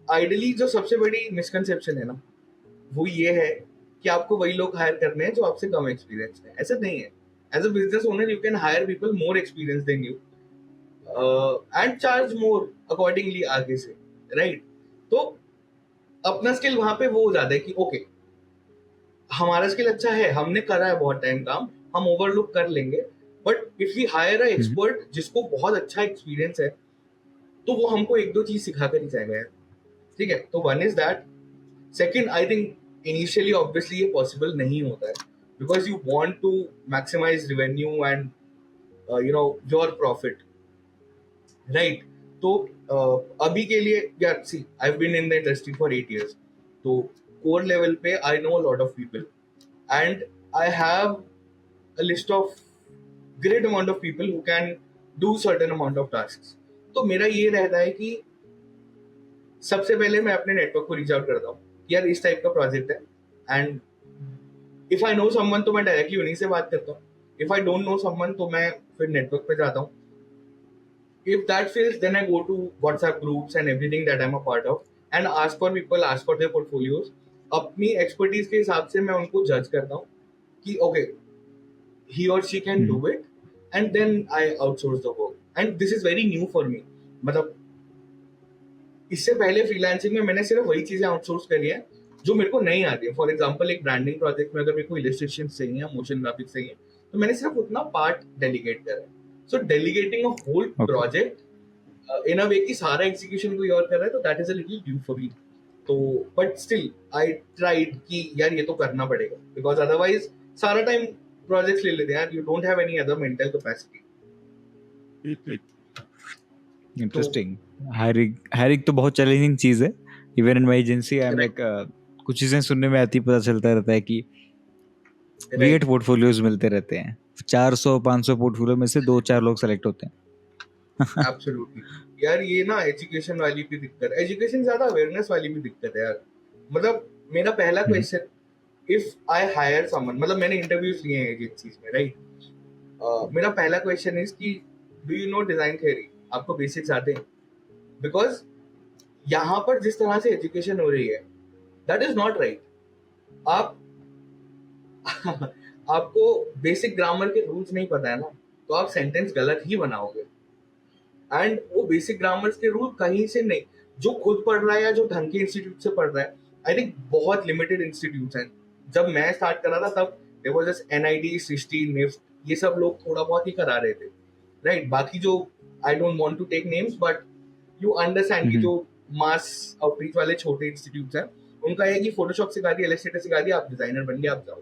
आइडियली जो सबसे बड़ी मिसकंसेप्शन है ना वो ये है कि आपको वही लोग हायर करने हैं जो आपसे कम एक्सपीरियंस है. ऐसा नहीं है. As a business owner, you can hire people more experienced than you and charge more accordingly आगे से. Right? तो अपना स्किल वहां पे वो हो जाता है कि ओके हमारा स्किल अच्छा है, हमने करा है बहुत टाइम काम, हम ओवरलुक कर लेंगे. But if we hire a expert जिसको बहुत अच्छा एक्सपीरियंस है तो वो हमको 1-2 चीज सिखा कर ही जाएगा यार. ठीक है. तो one is that. Second, I think initially obviously ये पॉसिबल नहीं होता है because you want to maximize revenue and your profit, right? तो अभी के लिए यार see I've been in the industry for 8 years, तो core level पे I know a lot of people and I have a list of great amount of people who can do certain amount of tasks. तो मेरा ये रहता है कि सबसे पहले मैं अपने नेटवर्क को रीच आउट करता हूँ यार इस टाइप का प्रोजेक्ट है, and if I know someone तो मैं डायरेक्टली उन्हीं से बात करता हूँ. If I don't know someone तो मैं फिर नेटवर्क पे जाता हूँ. If that fails then I go to WhatsApp groups and everything that I am a part of and ask for people, ask for their portfolios. अपनी expertise के हिसाब से मैं उनको जज करता हूँ कि ओके ही और she can do it, and then I outsource the work. And this is very new for me. मतलब इससे पहले फ्रीलांसिंग में मैंने सिर्फ वही चीजें आउटसोर्स करी है जो मेरे को नहीं आती है. फॉर एग्जाम्पल एक ब्रांडिंग प्रोजेक्ट में अगर मेरे को इलस्ट्रेशन चाहिए या मोशन ग्राफिक्स चाहिए तो मैंने सिर्फ उतना पार्ट डेलीगेट करा है. So delegating a whole project in a way कि सारा एग्जीक्यूशन कोई और कर रहा है तो that is a little due for me. तो बट स्टिल आई ट्राइड कि यार ये तो करना पड़ेगा बिकॉज अदरवाइज सारा टाइम प्रोजेक्ट्स ले लेते हैं यार. You don't have any other mental capacity.
Interesting. Hiring तो बहुत चैलेंजिंग चीज़ है. Even in my agency I am like कुछ चीज़ें सुनने में आती, पता चलता रहता है कि वियर्ड पोर्टफोलियोज मिलते रहते हैं. 400-500 पोर्टफोलियो में से 2-4 लोग सेलेक्ट होते हैं.
एब्सोल्युटली यार, ये ना एजुकेशन वाली भी दिक्कत है, एजुकेशन ज्यादा अवेयरनेस वाली भी दिक्कत है यार. मतलब मेरा पहला question, if I hire someone, मतलब मैंने इंटरव्यूज लिए हैं एजेंसीज में, राइट. मेरा पहला क्वेश्चन इज कि do you know design theory, आपको बेसिक्स आते हैं? बिकॉज यहाँ पर जिस तरह से एजुकेशन हो रही है, दैट इज नॉट राइट. आप आपको बेसिक ग्रामर के रूल्स नहीं पता है ना, तो आप सेंटेंस गलत ही बनाओगे. एंड वो बेसिक ग्रामर्स के रूल कहीं से नहीं, जो खुद पढ़ रहा है या जो ढंग के इंस्टीट्यूट से पढ़ रहा है, आई थिंक बहुत लिमिटेड इंस्टीट्यूट हैं. जब मैं स्टार्ट कर रहा था तब there was just NIT, Srishti, NIFT, ये सब लोग थोड़ा बहुत ही करा रहे थे, राइट. बाकी जो, I don't want to take names, but you understand कि जो मास आउटरीच वाले छोटे इंस्टीट्यूट्स हैं, उनका ये कि फोटोशॉप सिखा दिया, इलस्ट्रेटर सिखा दिया, आप डिजाइनर बन गए, आप जाओ.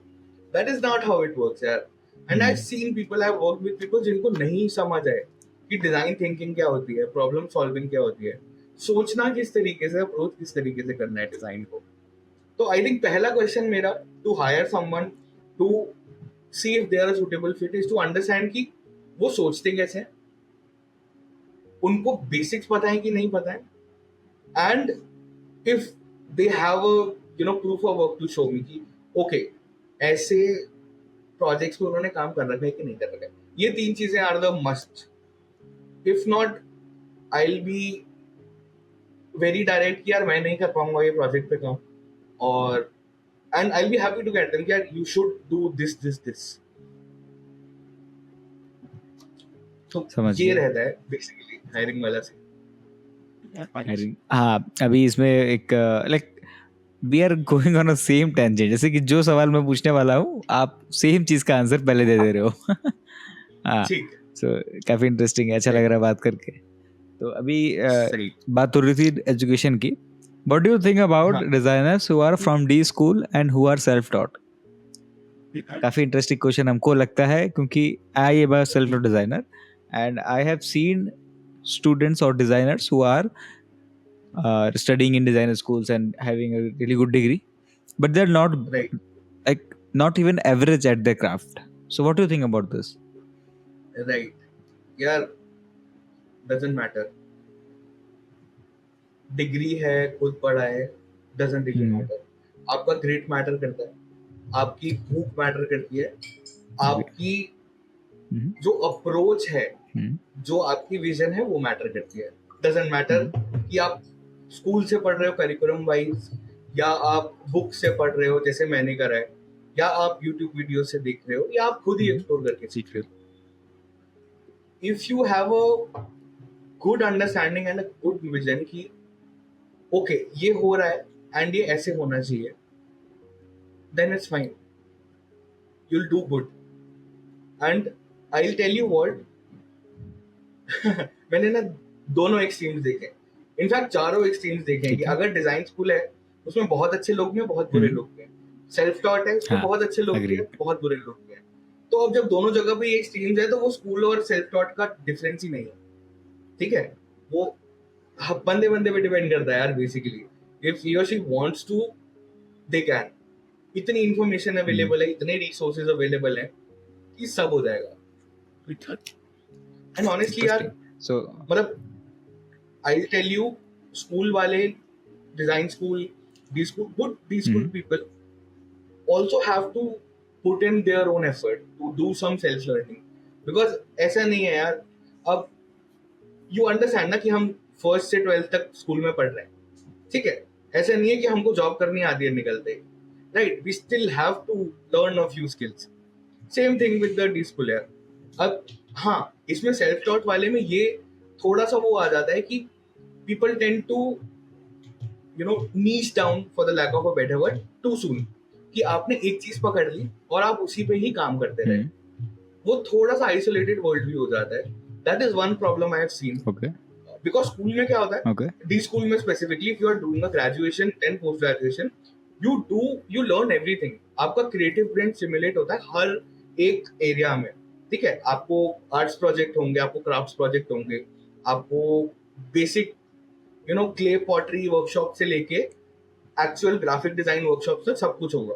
That is not how it works यार. And I have seen people, I have worked with people जिनको नहीं समझ आए कि डिजाइन थिंकिंग क्या होती है, प्रॉब्लम सॉल्विंग क्या होती है, सोचना किस तरीके से, अप्रोच किस तरीके से करना है डिजाइन को. तो आई थिंक पहला क्वेश्चन मेरा to hire someone to see if they are a suitable fit is to understand कि वो सोचते कैसे हैं, उनको बेसिक्स पता है कि नहीं पता है, and if they have a proof of work to show me कि ओके ऐसे प्रोजेक्ट्स पे उन्होंने काम कर रखा है कि नहीं कर रखा है. ये तीन चीजें are the must. If not, I will be very direct कि यार मैं नहीं कर पाऊंगा ये प्रोजेक्ट पे काम, और and I will be happy to get them कि यार you should do this this this. तो ये रहता है बेसिकली हायरिंग वाला से.
हाँ, अभी इसमें एक like we are going on a same tangent. जैसे कि जो सवाल मैं पूछने वाला हूँ, आप सेम चीज का आंसर पहले दे रहे हो. हाँ, सो काफी इंटरेस्टिंग है, अच्छा लग रहा है बात करके. तो अभी बात हो रही थी एजुकेशन की. What do you think about designers who are from D school and who are self taught? काफी इंटरेस्टिंग क्वेश्चन हमको लगता है, क्योंकि I am a self taught designer and I have seen students or designers who are studying in design schools and having a really good degree, but they're not like not even average at their craft. So what do you think about this?
Right. Yeah, doesn't matter. Degree है, खुद पढ़ा है, doesn't really matter. आपका grade matter करता है, आपकी भूख matter करती है, आपकी जो अप्रोच है, जो आपकी विजन है, वो मैटर करती है. डजंट मैटर कि आप स्कूल से पढ़ रहे हो करिकुलम वाइज, या आप बुक से पढ़ रहे हो जैसे मैंने करा है, या आप यूट्यूब वीडियो से देख रहे हो, या आप खुद ही एक्सप्लोर करके सीख रहे हो. If you have a good understanding and a good vision कि ओके ये हो रहा है एंड ये ऐसे होना चाहिए, then it's fine, you'll do good. And I'll tell you what, मैंने ना दोनों एक्सट्रीम्स देखे, इनफैक्ट चारों एक्सट्रीम्स देखे हैं कि अगर डिजाइन स्कूल है उसमें बहुत अच्छे लोग भी हैं, बहुत बुरे लोग भी हैं. सेल्फ टॉट है उसमें बहुत अच्छे लोग भी हैं, बहुत बुरे लोग भी हैं. तो अब जब दोनों जगह पे ये एक्सट्रीम्स है, तो वो स्कूल और सेल्फ टॉट का डिफरेंस ही नहीं है. ठीक है, वो बंदे बंदे पे डिपेंड करता है यार. बेसिकली इफ ही और she wants to, they can. इतनी इंफॉर्मेशन अवेलेबल है, इतने रिसोर्सेज अवेलेबल हैं कि सब हो जाएगा. एंड ऑनेस्टली यार,
so
मतलब I will tell you, school वाले, design school, D school, good D school people also have to put in their own effort to do some self learning. Because ऐसा नहीं है यार, अब you understand ना कि हम फर्स्ट से 12th तक स्कूल में पढ़ रहे हैं, ठीक है. ऐसा नहीं है कि हमको जॉब करनी आती है निकलते, right. We still have to learn a few skills. Same thing with the D school यार. अब हाँ, इसमें सेल्फ टॉट वाले में ये थोड़ा सा वो आ जाता है कि people tend to niche down, for the lack of a better word, too soon. कि आपने एक चीज पकड़ ली और आप उसी पे ही काम करते रहे, वो थोड़ा सा आइसोलेटेड वर्ल्ड भी हो जाता है. That is one problem I have seen. Because school में क्या होता है, डी स्कूल में specifically, if you are doing a graduation and post graduation, you learn everything. आपका क्रिएटिव ब्रेन स्टिमुलेट होता है हर एक एरिया में. ठीक है, आपको आर्ट्स प्रोजेक्ट होंगे, आपको क्राफ्ट्स प्रोजेक्ट होंगे, आपको बेसिक क्ले पॉटरी वर्कशॉप से लेके एक्चुअल ग्राफिक डिजाइन वर्कशॉप तक सब कुछ होगा।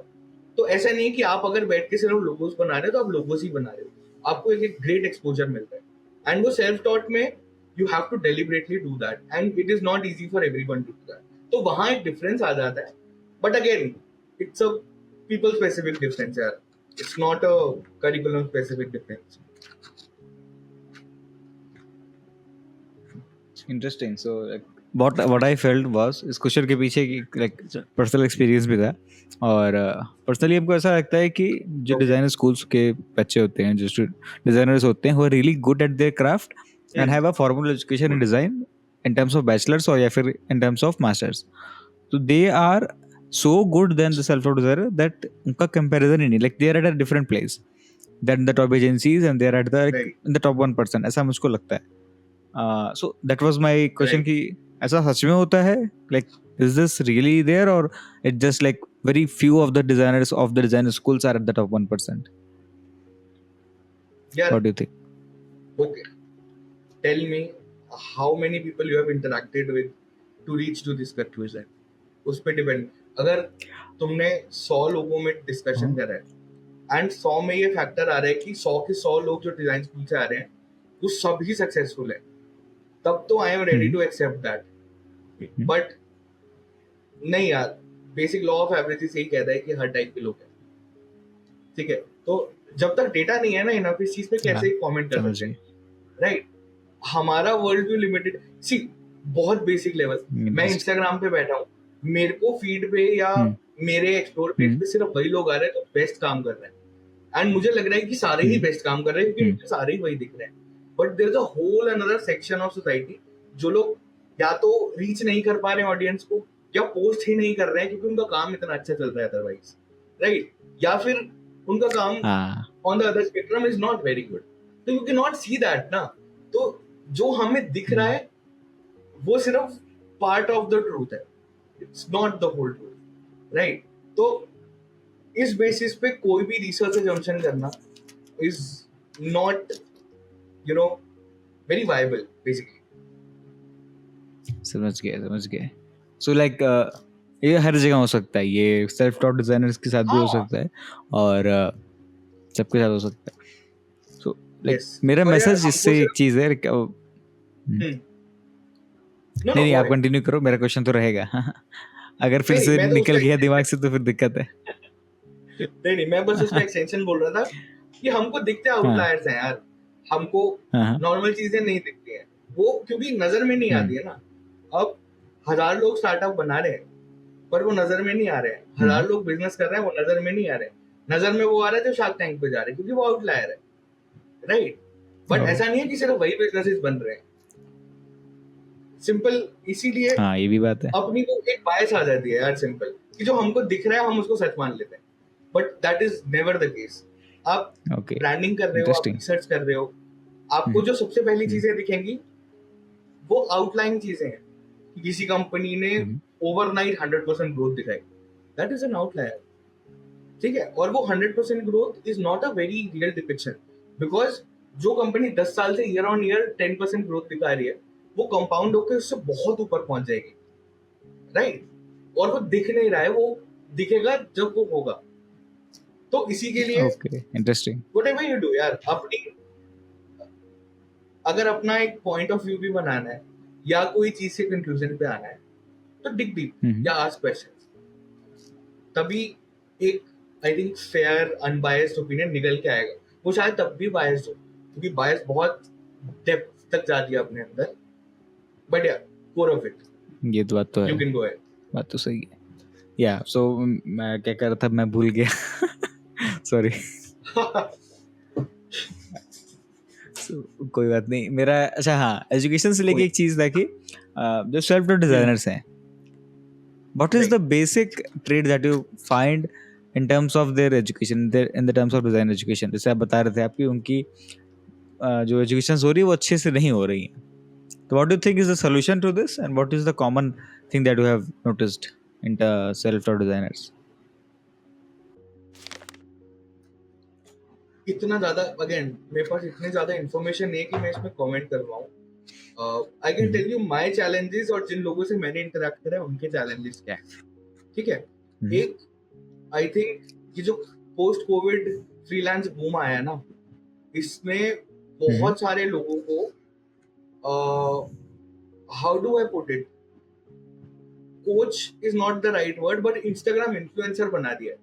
तो ऐसा नहीं कि आप अगर बैठ के सिर्फ लोगोस बना रहे हो तो आप लोगोस ही बना रहे हो, आपको एक ग्रेट एक्सपोजर मिलता है। एंड वो सेल्फ टॉट में you have to deliberately do that and it is not easy for everyone to do that. तो वहां एक डिफरेंस आ जाता है, but again it's a people specific difference यार, it's not a curriculum specific difference.
Interesting. So what I felt was इस question के पीछे लाइक पर्सनल एक्सपीरियंस भी था, और पर्सनली हमको ऐसा लगता है कि जो डिजाइनर स्कूल्स के बच्चे होते हैं, जो डिजाइनर्स होते हैं, वो really good at their craft and have a formal education in design in terms of bachelors और या फिर इन टर्म्स ऑफ मास्टर्स। तो they are so good than the self taught designer that उनका comparison ही नहीं, like they are at a different place than the top agencies and they are at the in the top 1%, ऐसा मुझको लगता है। So that was my question कि ऐसा सच में होता है, like is this really there और it just like very few of the designers of the designer schools are at the top 1%? What do you think?
Okay, tell me how many people you have interacted with to reach to this conclusion. उस पे depend, अगर तुमने 100 लोगों में discussion करा है and 100 में ये फैक्टर आ रहा है कि 100 के 100 लोग जो डिजाइन स्कूल से आ रहे हैं वो सभी सक्सेसफुल है, तब तो I am ready to accept that. But नहीं यार, बेसिक लॉ ऑफ एवरेजेस यही कहता है कि हर टाइप के लोग हैं, ठीक है? तो जब तक डेटा नहीं है ना इनफ, इस चीज पे कैसे कमेंट कर सकते हैं, राइट? हमारा वर्ल्ड व्यू लिमिटेड। सी बहुत बेसिक लेवल, मैं इंस्टाग्राम पे बैठा हूँ, मेरे को फीड पे या मेरे एक्सप्लोर पेज पे सिर्फ वही लोग आ रहे हैं जो बेस्ट काम कर रहे हैं एंड मुझे लग रहा है कि सारे ही बेस्ट काम कर रहे हैं क्योंकि मुझे सारे ही वही दिख रहे हैं। But there is a whole another section of society जो लोग या तो रीच नहीं कर पा रहे हैं ऑडियंस को, या पोस्ट ही नहीं कर रहे हैं क्योंकि उनका काम इतना अच्छा चल रहा है अदरवाइज, राइट? या फिर उनका काम on the other spectrum is not very good, तो you can not see that ना। तो जो हमें दिख रहा है वो सिर्फ पार्ट ऑफ द ट्रूथ है, it's not the whole truth, right? तो इस बेसिस पे कोई भी रिसर्च अजम्पशन करना is not very viable basically.
समझ गए। सो लाइक ये हर जगह हो सकता है, ये सेल्फ टॉट डिजाइनर्स के साथ भी हो सकता है और सबके साथ हो सकता है। सो लाइक मेरा मैसेज इससे एक चीज है, नहीं आप कंटिन्यू करो, मेरा क्वेश्चन तो रहेगा। अगर फिर से निकल गया दिमाग से तो फिर दिक्कत है।
नहीं, मैं बस उसका एक्सटेंशन बोल रहा था कि हमको दिखते आउटलायर्स हैं यार, हमको नॉर्मल चीजें नहीं दिखती हैं, वो क्योंकि नजर में नहीं आती है ना। अब 1000 लोग स्टार्टअप बना रहे हैं पर वो नजर में नहीं आ रहे हैं, 1000 लोग बिजनेस कर रहे हैं वो नजर में नहीं आ रहे हैं, नजर में वो आ रहे हैं जो शार्क टैंक पे जा रहे हैं क्योंकि वो आउटलायर है, राइट? बट ऐसा नहीं है कि सिर्फ वही बिजनेसेस बन रहे हैं, सिंपल। इसीलिए
ये भी बात है,
अपनी को एक बायस आ जाती है यार, सिंपल, कि जो हमको दिख रहा है हम उसको सच मान लेते हैं, but that is never the case. आप ब्रांडिंग कर रहे हो, आप रिसर्च कर रहे हो, आपको जो सबसे पहली चीजें दिखेंगी वो आउटलाइन चीजें हैं। किसी कंपनी ने ओवरनाइट 100% ग्रोथ दिखाई, दैट इज एन आउटलायर, ठीक है? और वो 100% growth is not a very real depiction, because जो कंपनी 10 साल से ईयर ऑन ईयर 10% ग्रोथ दिखा रही है वो कंपाउंड होकर उससे बहुत ऊपर पहुंच जाएगी, राइट? और वो दिख नहीं रहा है, वो दिखेगा जब वो होगा। तो इसी के लिए
इंटरेस्टिंग,
व्हाटएवर यू डू यार, अपनी अगर अपना एक पॉइंट ऑफ व्यू भी बनाना है या कोई चीज से कंक्लूजन पे आना है तो डिग डीप या आस्क क्वेश्चंस, तभी एक I think fair unbiased opinion निकल के आएगा। वो शायद तब भी बायस्ड हो क्योंकि बायस बहुत डेप्थ तक जाती है अपने अंदर, बट या कोर ऑफ इट,
ये तो बात तो है,
यू कैन गो अहेड,
बात तो सही है। या सो मैं क्या कर रहा था, मैं भूल गया। सॉरी। कोई बात नहीं, मेरा अच्छा हाँ, एजुकेशन से लेके एक चीज था कि जो सेल्फ टॉट डिजाइनर्स हैं, what is the basic trade that you find in terms of their education, in the terms of design education? जैसे आप बता रहे थे आपकी उनकी जो एजुकेशन हो रही है वो अच्छे से नहीं हो रही है, तो what do you think is the solution to this and what is the common thing that you have noticed in self taught designers?
इतना ज्यादा अगेन मेरे पास इतनी ज्यादा इन्फॉर्मेशन नहीं है कि मैं इसमें कमेंट कर पाऊँ, I can tell you my challenges और जिन लोगों से मैंने इंटरेक्ट करा है उनके चैलेंजेस क्या है. ठीक है. एक आई थिंक ये जो पोस्ट कोविड फ्रीलांस बूम आया ना, इसमें बहुत सारे लोगों को how do I put it, coach is not the right word but Instagram influencer बना दिया.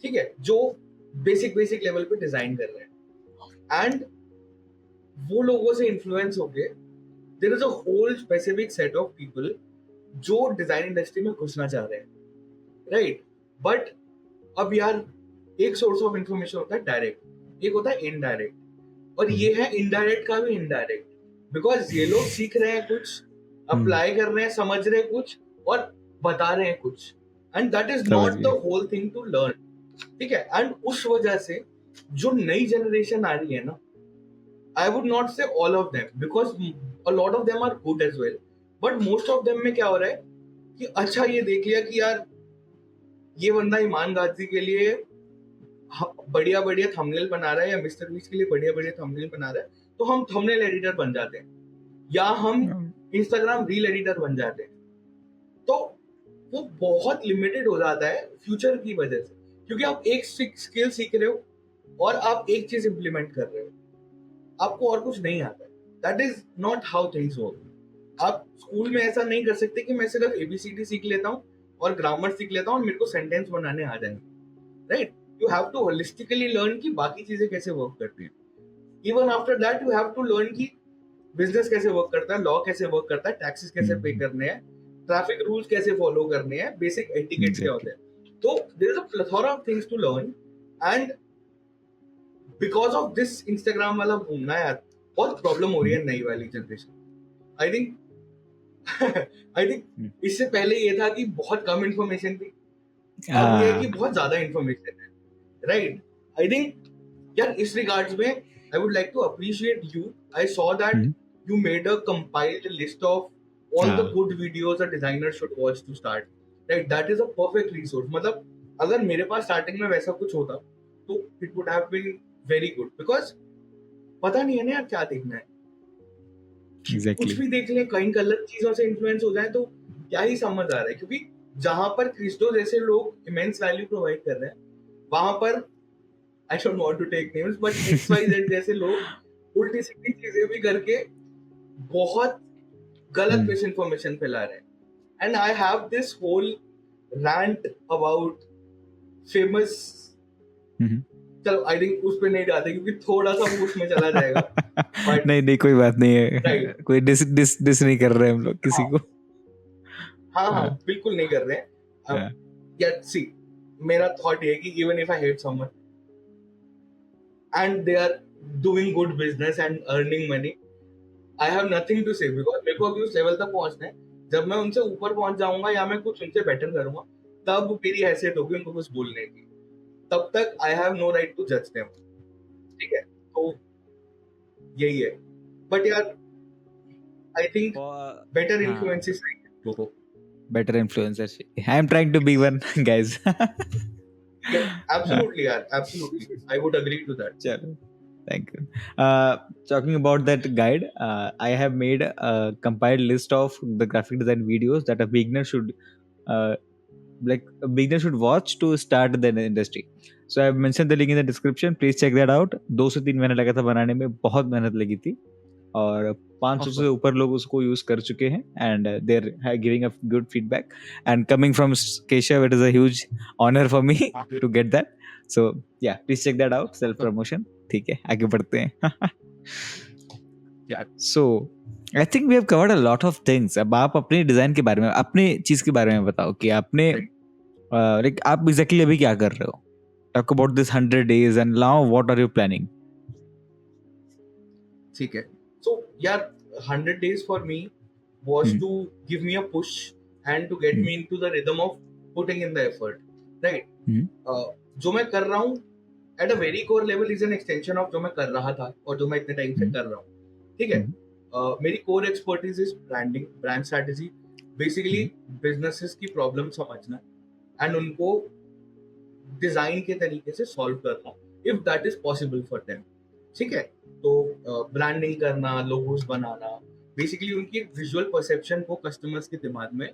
ठीक है. जो बेसिक लेवल पे डिजाइन कर रहे हैं एंड वो लोगों से इन्फ्लुएंस होके there is a whole specific set of people जो डिजाइन इंडस्ट्री में घुसना चाह रहे हैं. राइट. बट अब यार एक सोर्स ऑफ इंफॉर्मेशन होता है डायरेक्ट, एक होता है इनडायरेक्ट, और ये है इनडायरेक्ट का भी इनडायरेक्ट, बिकॉज ये लोग सीख रहे हैं कुछ, अप्लाई कर रहे हैं, समझ रहे हैं कुछ और बता रहे हैं कुछ, and that is not the whole thing to learn. ठीक है. एंड उस वजह से जो नई जनरेशन आ रही है ना, I would not say all of them because a lot of them are good as well, but most of them में क्या हो रहा है कि अच्छा ये देख लिया कि यार ये बंदा ईमान गाजी के लिए बढ़िया बढ़िया थंबनेल बना रहा है या मिस्टर बीस्ट के लिए बढ़िया बढ़िया थंबनेल बना रहा है, तो हम थंबनेल एडिटर बन जाते हैं या हम इंस्टाग्राम रील एडिटर बन जाते हैं. तो वो बहुत लिमिटेड हो जाता है फ्यूचर की वजह से, क्योंकि आप एक स्किल सीख रहे हो और आप एक चीज इंप्लीमेंट कर रहे हो, आपको और कुछ नहीं आता. That is not how things work. आप स्कूल में ऐसा नहीं कर सकते कि मैं सिर्फ एबीसीडी सीख लेता हूँ और ग्रामर सीख लेता हूँ और मेरे को सेंटेंस बनाने आ जाएंगे. Right. You have to holistically learn कि बाकी चीजें कैसे वर्क करती हैं. Even after that you have to learn कि बिजनेस कैसे वर्क करता है, लॉ कैसे वर्क करता है, टैक्सेस कैसे पे करने हैं, ट्रैफिक रूल्स कैसे फॉलो करने हैं, बेसिक एटिकेट क्या होते हैं. तो there is a plethora of things to learn and because of this Instagram वाला बूम ना यार बहुत प्रॉब्लम हो रही है नई वाली जनरेशन. आई थिंक इससे पहले ये था कि बहुत कम इंफॉर्मेशन थी, अब ये है कि बहुत ज्यादा इंफॉर्मेशन है. राइट. आई थिंक यार इस रिगार्ड्स में I would like to appreciate you. I saw that you made a compiled list of all the good videos a designer should watch to start. Right, that is a perfect resource. मतलब अगर मेरे पास starting में वैसा कुछ होता तो it would have been very good because पता नहीं है ना यार क्या देखना है. Exactly. कुछ भी देख ले, कहीं गलत चीजों से इन्फ्लुएंस हो जाए तो क्या ही समझ आ रहा है, क्योंकि जहां पर क्रिस्टो जैसे लोग इमेंस वैल्यू प्रोवाइड कर रहे हैं वहां पर I don't want to take names, but XYZ जैसे लोग उल्टी सीधी चीजें भी करके बहुत गलत मिस इन्फॉर्मेशन फैला रहे हैं. And I have this whole rant about famous. चलो I think उस पे नहीं जाते क्योंकि थोड़ा सा वो उसमें चला जाएगा. But
नहीं कोई बात नहीं है.
right.
कोई डिस नहीं कर रहे हम लोग किसी को.
हाँ बिल्कुल नहीं कर रहे हैं. Yeah, see, मेरा थॉट ये है कि even if I hate someone and they are doing good business and earning money, I have nothing to say because मेरे को अभी उस लेवल तक पहुंचना है. जब मैं उनसे ऊपर पहुंच जाऊंगा या मैं कुछ उनसे बेटर करूंगा तब मेरी हैसियत होगी उनको कुछ बोलने की. तब तक I have no right to judge them. ठीक है. तो यही है. But यार I think better influences like
better influencers. I am trying to be one, guys.
Yeah, absolutely, yeah, absolutely. I would agree to that.
Chalo. Thank you. Talking about that guide, I have made a compiled list of the graphic design videos that a beginner should watch to start the industry. So I have mentioned the link in the description. Please check that out. 2 से 3 महीने लगा था बनाने में, बहुत मेहनत लगी थी और 500 से ऊपर लोग उसको यूज कर चुके हैं and they are giving a good feedback and coming from Keshav it is a huge honour for me to get that. So yeah please check that out. Self promotion. ठीक है, आगे बढ़ते हैं. So I think we have covered a lot of things. अब आप अपने design के बारे में, अपने चीज के बारे में बताओ कि आपने लाइक आप एग्जैक्टली अभी क्या कर रहे हो. Talk about this 100 days and now what are you planning?
ठीक है. So yeah, 100 days for me was to give me a push and to get me into the rhythm of putting in the effort. Right. जो मैं कर रहा हूँ at a very core level is an extension of जो मैं कर रहा था और जो मैं इतने टाइम से कर रहा हूँ. ठीक है. मेरी core expertise is branding, brand strategy, basically businesses की problem समझना and उनको डिजाइन के तरीके से सॉल्व करना if that is possible for them. ठीक है. तो ब्रांडिंग करना, लोगोस बनाना, बेसिकली उनकी विजुअल परसेप्शन को कस्टमर्स के दिमाग में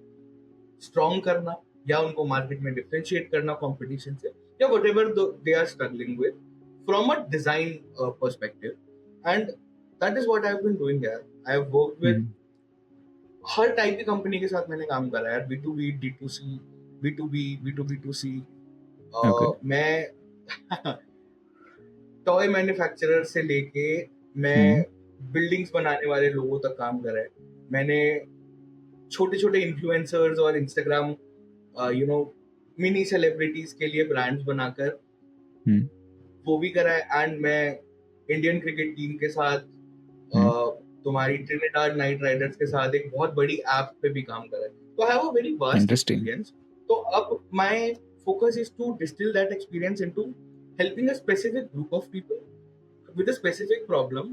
स्ट्रॉन्ग करना, या उनको मार्केट में डिफरेंशिएट करना कंपटीशन से, या whatever they are struggling with from a design perspective. And that is what I have been doing यार. आई हैव वर्कड विद हर टाइप की कंपनी के साथ मैंने काम करा है, B2B, D2C, B2B, B2B2C. मैं टॉय मैन्युफैक्चरर से लेके मैं बिल्डिंग्स बनाने वाले लोगों तक काम करा है. मैंने छोटे छोटे इन्फ्लुएंसर्स और इंस्टाग्राम मिनी सेलिब्रिटीज के लिए ब्रांड्स बनाकर वो भी करा है. एंड मैं इंडियन क्रिकेट टीम के साथ तुम्हारी ट्रिनिडाड नाइट राइडर्स के साथ एक बहुत बड़ी ऐप पे भी काम करा है. तो I have a very vast experience. तो अब my focus is to distil that experience into helping a specific group of people with a specific problem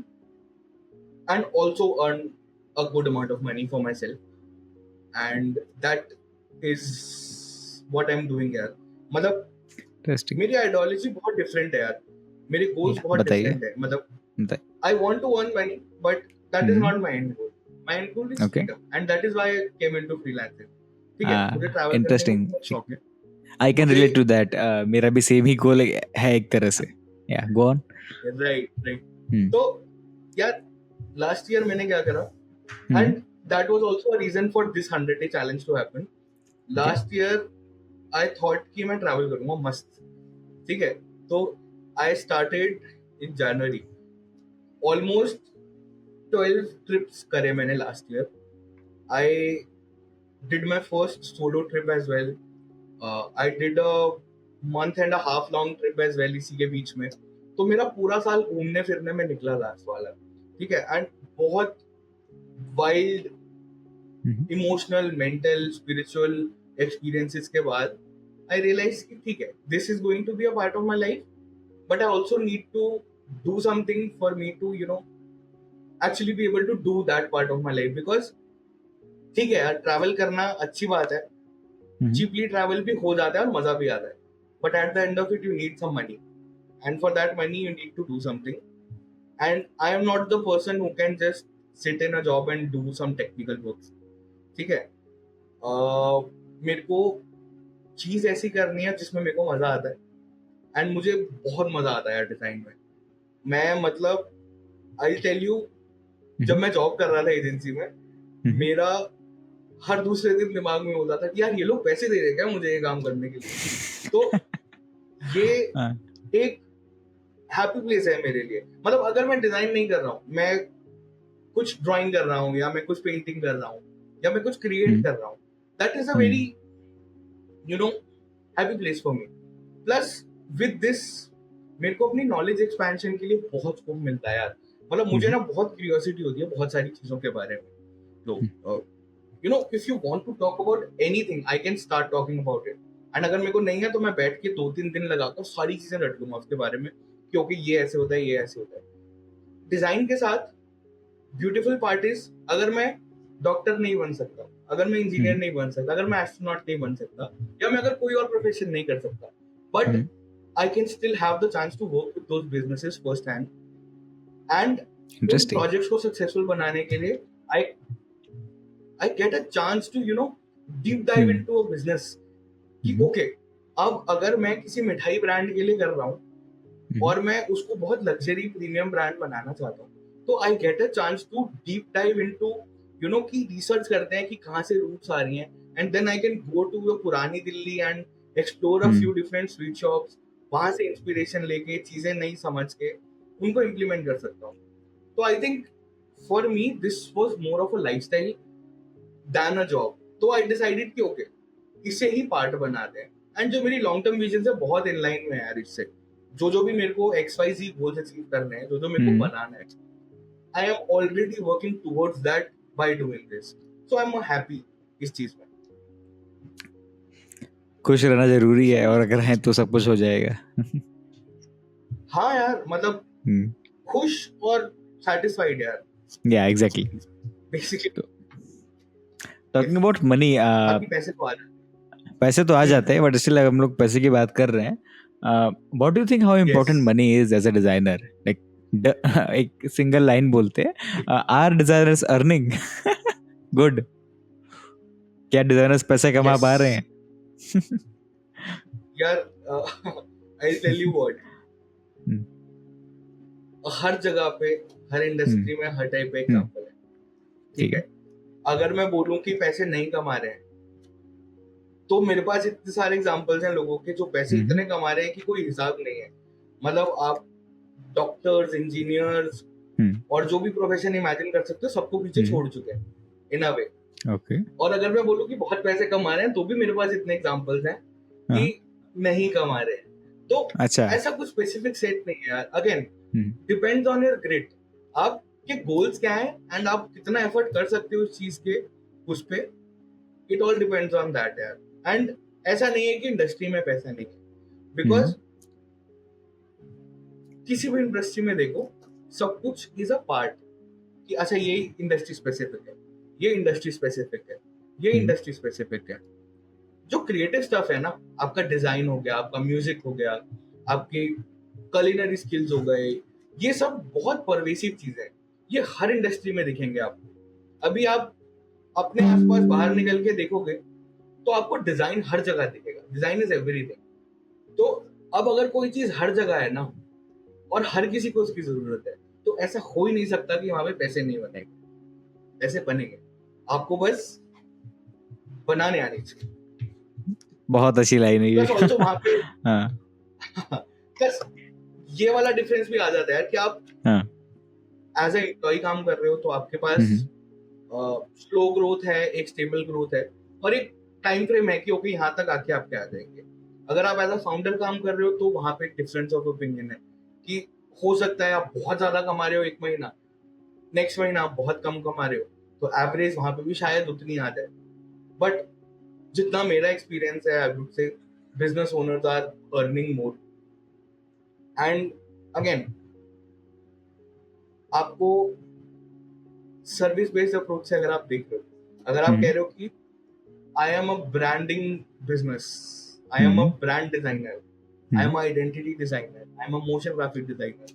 and also earn a good amount of money for myself. And that is what I'm doing यार. मतलब मेरी ideology बहुत different है यार. मेरे goals बहुत different है. मतलब I want to earn money, but that is not my end goal. My end goal is freedom, and that is why I came into freelancing. ठीक है, मुझे ट्रैवल
interesting.
करने का शौक है.
I can relate to that. मेरा भी same ही गोल है एक तरह से. Yeah, go on.
Right. तो यार last year मैंने क्या करा, and that was also a reason for this 100-day challenge to happen. Last year I thought कि मैं travel करूँगा मस्त. ठीक है, तो I started in January. Almost 12 trips करे मैंने last year. I did my first solo trip as well. I did a month and a half long trip as well इसी के बीच में. तो मेरा पूरा साल घूमने फिरने में निकला लास्ट वाला. ठीक है, एंड बहुत wild emotional mental spiritual experiences के बाद आई रियलाइज कि ठीक है, this is going to be a part of my life, but I also need to do something for me to actually be able to do that part of my life. Because ठीक है यार, travel करना अच्छी बात है, cheaply travel भी हो जाता है और मजा भी आता है, but at the end of it you need some money, and for that money you need to do something. And I am not the person who can just sit in a job and do some technical works. ठीक है, मेरे को चीज ऐसी करनी है जिसमें मेरे को मजा आता है, एंड मुझे बहुत मजा आता है डिजाइन में. मैं मतलब I'll tell you, जब मैं जॉब कर रहा था एजेंसी में, मेरा हर दूसरे दिन दिमाग में होता था कि यार ये लोग पैसे दे रहे क्या मुझे ये काम करने के लिए. तो ये एक हैप्पी प्लेस है मेरे लिए. मतलब अगर मैं डिजाइन नहीं कर रहा हूँ, मैं कुछ ड्राइंग कर रहा हूँ, या मैं कुछ पेंटिंग कर रहा हूँ, या मैं कुछ क्रिएट कर रहा हूँ, that is a very happy place for me. Plus with this मेरे को अपनी नॉलेज एक्सपेंशन के लिए बहुत स्कोप मिलता है यार. मतलब मुझे ना बहुत क्यूरियोसिटी होती है बहुत सारी चीजों के बारे में. तो if you want to talk about anything, I can start talking about it. And अगर मेरे को नहीं है तो मैं बैठ के 2-3 दिन लगाकर सारी चीजें रट लूंगा उसके बारे में, क्योंकि ये ऐसे होता है, ये ऐसे होता है. डिजाइन के साथ ब्यूटीफुल पार्ट इज, अगर मैं डॉक्टर नहीं बन सकता, अगर मैं इंजीनियर नहीं बन सकता, अगर मैं एस्ट्रोनॉट नहीं बन सकता, या मैं अगर कोई और प्रोफेशन नहीं कर सकता, but I can still have the chance to work with those businesses first hand. And projects को सक्सेसफुल बनाने के लिए I get a chance to deep dive into a business. कि okay, अब अगर मैं किसी मिठाई ब्रांड के लिए कर रहा हूँ और मैं उसको बहुत लग्जरी प्रीमियम ब्रांड बनाना चाहता हूँ, तो I get a chance to deep dive into कि रिसर्च करते हैं कि कहाँ से रूट्स आ रही हैं, and then I can go to the पुरानी Delhi and explore a few different sweet shops. वहाँ से इंस्पिरेशन लेके चीजें नहीं समझ के उनको इम्प्लीमेंट कर सकता हूँ. तो I think for me this was more of a lifestyle than a job. तो I decided कि okay, इसे ही पार्ट बनाते हैं. एंड जो मेरी लॉन्ग टर्म विजन से बहुत इन लाइन में है यार इससे, जो भी मेरे को XYZ गोल्स अचीव करने हैं, जो मेरे को बनाना है, I am already working towards that by doing this. So I'm happy इस चीज में.
खुश रहना जरूरी है, और अगर है तो सब कुछ हो जाएगा.
हाँ यार, मतलब खुश और satisfied यार.
Yeah, exactly.
Basically.
Talking about money, पैसे तो आ जाते हैं, बट स्टिल हम लोग पैसे की बात कर रहे हैं. What do you think how important money is as a designer? Like एक सिंगल लाइन बोलते हैं, आर डिजाइनर्स अर्निंग गुड? क्या डिजाइनर्स पैसे कमा पा रहे हैं?
यार आई टेल यू व्हाट, हर जगह पे, हर इंडस्ट्री में हर टाइप का एग्जांपल है, ठीक है? अगर मैं बोलूं कि पैसे नहीं कमा रहे हैं, तो मेरे पास इतने सारे एग्जांपल्स हैं लोगों के जो पैसे इतने कमा रहे हैं कि कोई हिसाब नहीं है। मतलब आप डॉक्टर्स, इंजीनियर्स और जो भी प्रोफेशन इमेजिन कर सकते हो सबको पीछे छोड़ चुके हैं इन अ वे।
ओके।
और अगर मैं बोलूं कि बहुत पैसे कमा रहे हैं, तो भी मेरे पास इतने एग्जांपल्स हैं कि नहीं कमा रहे हैं। तो
अच्छा,
ऐसा कुछ स्पेसिफिक सेट नहीं है यार। Again depends on your grit, आपके गोल्स क्या है एंड आप कितना एफर्ट कर सकते हो उस चीज के, उस पे। It all depends on that यार। एंड ऐसा नहीं है कि इंडस्ट्री में पैसा नहीं है, बिकॉज किसी भी इंडस्ट्री में देखो, सब कुछ इज अ पार्ट कि अच्छा ये इंडस्ट्री स्पेसिफिक है, ये इंडस्ट्री स्पेसिफिक है, ये इंडस्ट्री स्पेसिफिक है। जो क्रिएटिव स्टफ है ना, आपका डिजाइन हो गया, आपका म्यूजिक हो गया, आपकी कलिनरी स्किल्स हो गए, ये सब बहुत परवेसिव चीजें हैं। ये हर इंडस्ट्री में दिखेंगे आपको। अभी आप अपने आसपास बाहर निकल के देखोगे तो आपको डिजाइन हर जगह दिखेगा। Design is everything. तो अब अगर कोई चीज हर जगह है ना और हर किसी को उसकी जरूरत है, तो ऐसा हो ही नहीं सकता कि वहां पे पैसे नहीं बनेंगे। पैसे बनेंगे, आपको बस बनाने आनी चाहिए।
बहुत अच्छी लाइन है ये।
प्लस ऑल्सो वहां पे
हाँ,
प्लस ये वाला डिफरेंस भी आ जाता है कि आप एज ए एम्प्लॉय काम कर रहे हो तो आपके पास स्लो ग्रोथ है, एक स्टेबल ग्रोथ है और एक टाइम फ्रेम है कि ओके यहाँ तक आके आपके आ जाएंगे। अगर आप एज अ फाउंडर काम कर रहे हो तो वहां पे डिफरेंस ऑफ ओपिनियन है कि हो सकता है आप बहुत ज्यादा कमा रहे हो एक महीना, नेक्स्ट महीना आप बहुत कम कमा रहे हो, तो एवरेज वहां पे भी शायद उतनी आ जाए। बट जितना मेरा एक्सपीरियंस है, I would say business owners are earning more. And again आपको सर्विस बेस्ड अप्रोच से अगर आप देख रहे हो, अगर आप कह रहे हो कि I am a branding business, I am a brand designer, I am identity designer, I am a motion graphic designer,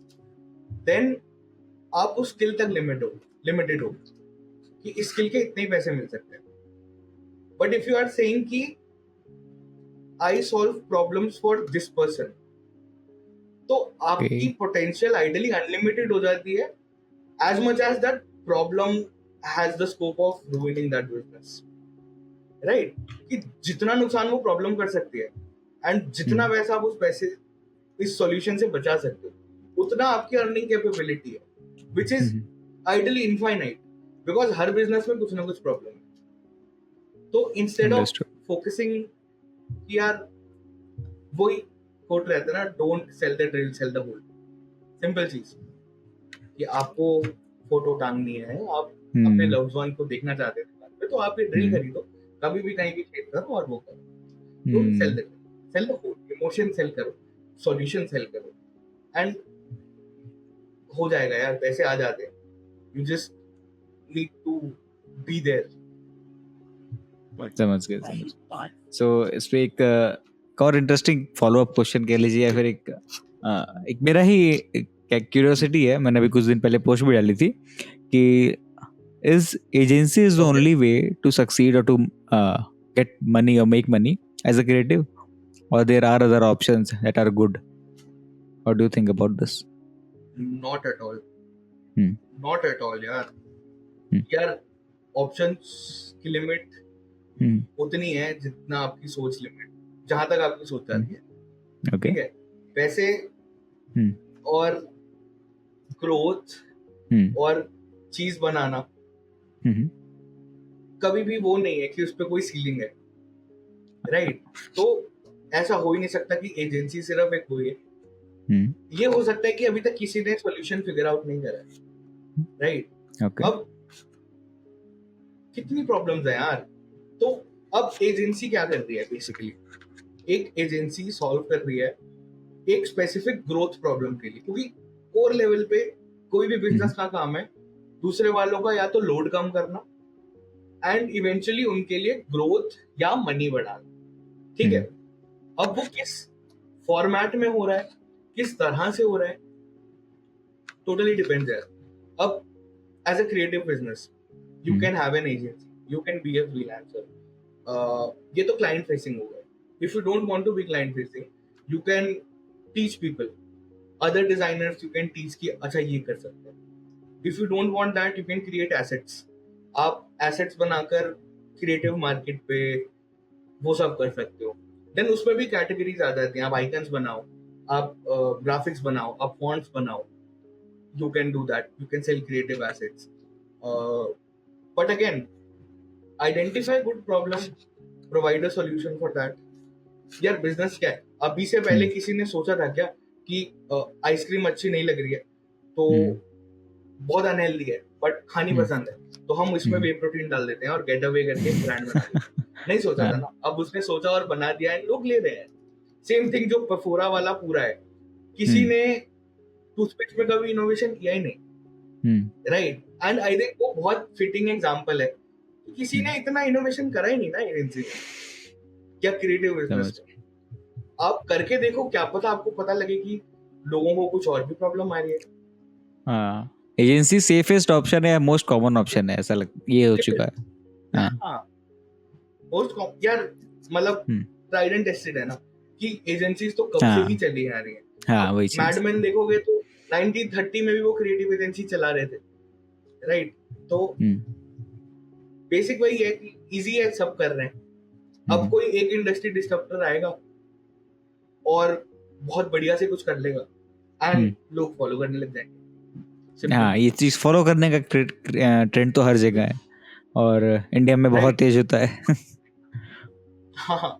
then आप उस स्किल तक लिमिटेड हो कि इस स्किल के इतने ही पैसे मिल सकते हैं। But if you are saying कि I solve problems for this person, तो आपकी पोटेंशियल आइडियली अनलिमिटेड हो जाती है, as much as that problem has the scope of ruining that business, right? कि जितना नुकसान वो प्रॉब्लम कर सकती है एंड जितना पैसा आप उस पैसे इस सॉल्यूशन से बचा सकते हो, उतना आपकी अर्निंग कैपेबिलिटी है, which is ideally infinite, because her business में कुछ ना कुछ प्रॉब्लम है। तो इंस्टेड ऑफ फोकसिंग कि यार वही कोट रहता है ना, don't sell the drill, sell the hole. Simple चीज कि आपको फोटो टांगनी है, आप अपने लव्ड वन को देखना चाहते थे, तो आप ये ड्रिल खरीदो, कभी भी कहीं भी खेल करो और वो करो। तो sell the hole, emotion sell करो, सॉल्यूशन सेल करो, एंड हो जाएगा यार, पैसे आ जाते हैं। You just need to be there.
समझ गए। सो इस पे एक और इंटरेस्टिंग फॉलो अप क्वेश्चन कह लीजिए, या फिर एक मेरा ही क्यूरियोसिटी है। मैंने अभी कुछ दिन पहले पोस्ट भी डाली थी कि is agency is the only way to succeed और टू गेट मनी और make money as a creative, और there are other options that are good? What do you think about this?
Not at all, not at all यार। यार options की limit उतनी है जितना आपकी सोच लिमिट, जहां तक आपकी सोच जाती है। ठीक है, पैसे और ग्रोथ और चीज बनाना कभी भी वो नहीं है कि उस पर कोई सीलिंग है, राइट? तो ऐसा हो ही नहीं सकता कि एजेंसी सिर्फ एक हुई है। ये हो सकता है कि अभी तक किसी ने सॉल्यूशन फिगर आउट नहीं करा है, राइट? अब कितनी प्रॉब्लम्स है यार। तो अब एजेंसी क्या कर रही है? बेसिकली एक एजेंसी सॉल्व कर रही है एक स्पेसिफिक ग्रोथ प्रॉब्लम के लिए, क्योंकि कोर लेवल पे कोई भी बिजनेस का काम है दूसरे वालों का या तो लोड कम करना एंड इवेंचुअली उनके लिए ग्रोथ या मनी बढ़ाना। ठीक है, अब वो किस फॉर्मेट में हो रहा है, किस तरह से हो रहा है, totally depends यार. अब as a creative business, you can have an agency, you can be a freelancer. ये तो client facing होगा. If you don't want to be client facing, you can teach people. Other designers you can teach कि अच्छा ये कर सकते हैं. If you don't want that, you can create assets. आप assets बनाकर creative market पे वो सब कर सकते हो. Then उसमें भी categories आ जाती हैं. आप icons बनाओ, आप graphics बनाओ, आप fonts बनाओ. You can do that. You can sell creative assets. But again, identify good problem, provide a solution for that. यार बिजनेस क्या है? अभी से पहले किसी ने सोचा था क्या कि आइसक्रीम अच्छी नहीं लग रही है तो बहुत अनहेल्दी है बट खानी पसंद है तो हम इसमें वे प्रोटीन डाल देते हैं और गेट अवे करके ब्रांड बना देते हैं. नहीं सोचा था ना. अब उसने सोचा और बना दिया है, लोग ले रहे हैं. सेम थिंग जो पफोरा वाला पूरा है, किसी ने टूथपिक में कभी इनोवेशन किया ही नहीं, राइट? एंड आई थिंक वो बहुत फिटिंग एग्जांपल है. किसी ने इतना इनोवेशन करा ही नहीं ना एजेंसी में. क्या क्रिएटिव बिजनेस आप करके देखो, क्या पता आपको पता लगे कि लोगों को कुछ और भी प्रॉब्लम आ रही है.
हाँ, एजेंसी सेफेस्ट ऑप्शन है, मोस्ट कॉमन ऑप्शन है, ऐसा ये हो चुका है.
हाँ, मोस्ट यार मतलब ट्राइड एंड टेस्टेड है ना कि एजेंसीज तो कब से ही चली आ रही है.
हाँ, वही चीज.
मैडमैन देखोगे तो 1930 में भी वो क्रिएटिव एजेंसी चला रहे थे, राइट? तो बेसिक वही है कि इजी है, सब कर रहे हैं. अब कोई एक इंडस्ट्री डिस्टर्बर आएगा और बहुत बढ़िया से कुछ कर लेगा एंड लोग फॉलो करने लग जाएंगे.
हाँ, ये चीज फॉलो करने का ट्रेंड तो हर जगह है और इंडिया में बहुत तेज होता है.
हाँ,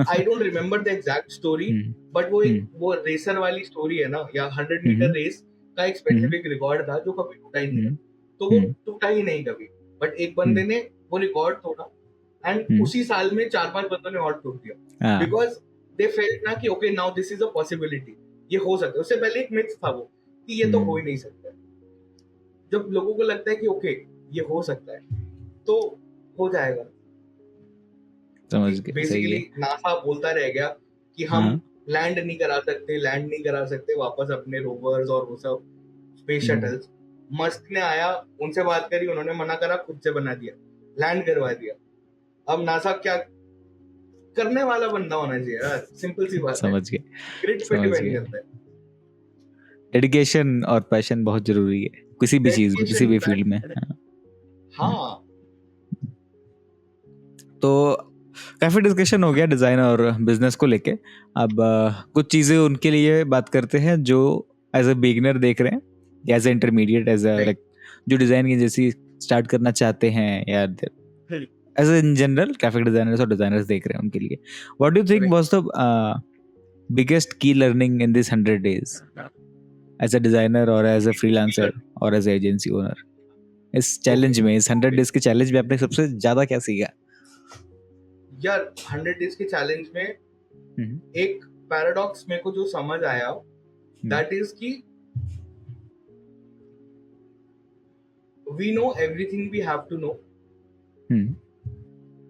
I don't remember the exact story but वो रेसर वाली स्टोरी है ना, या 100 मीटर रेस का एक स्पेसिफिक रिकॉर्ड था जो कभी टूटा ही नहीं. तो वो टूटा ही नहीं कभी, बट एक बंदे ने वो रिकॉर्ड तोड़ा एंड उसी साल में 4-5 बंदों ने और तोड़ दिया बिकॉज दे फेल्ट ना कि okay now this is a possibility, ये हो सकता है. उससे पहले एक मिथ था वो कि ये तो हो ही नहीं सकता. जब लोगों को लगता है कि ओके ये हो सकता है तो हो जाएगा.
समझ गए.
बेसिकली नासा बोलता रह गया कि हम लैंड नहीं करा सकते वापस अपने रोवर्स और वो सब स्पेस शटल्स. मस्क ने आया, उनसे बात करी, उन्होंने मना करा, खुद से बना दिया, लैंड करवा दिया. अब नासा क्या करने वाला बंदा होना चाहिए यार, सिंपल सी बात.
समझ गए.
ग्रिड पे डिपेंड करता है.
डेडिकेशन और पैशन बहुत जरूरी है किसी भी चीज में, किसी भी फील्ड में.
हाँ,
तो काफी डिस्कशन हो गया डिजाइन और बिजनेस को लेके. अब कुछ चीजें उनके लिए बात करते हैं जो एज अ बिगिनर देख रहे हैं, as a intermediate, as a like जो डिजाइन की जैसी स्टार्ट करना चाहते हैं या as in general graphic designers और डिजाइनर्स देख रहे हैं उनके लिए. What do you think was the biggest key learning in this 100 days as a designer और एज अ फ्रीलांसर और एज अ एजेंसी ओनर? इस चैलेंज में, इस 100 days के चैलेंज में आपने सबसे ज्यादा क्या सीखा?
यार 100 days के चैलेंज में एक पैराडॉक्स मेरे को जो समझ आया दैट इज कि we know everything we have to know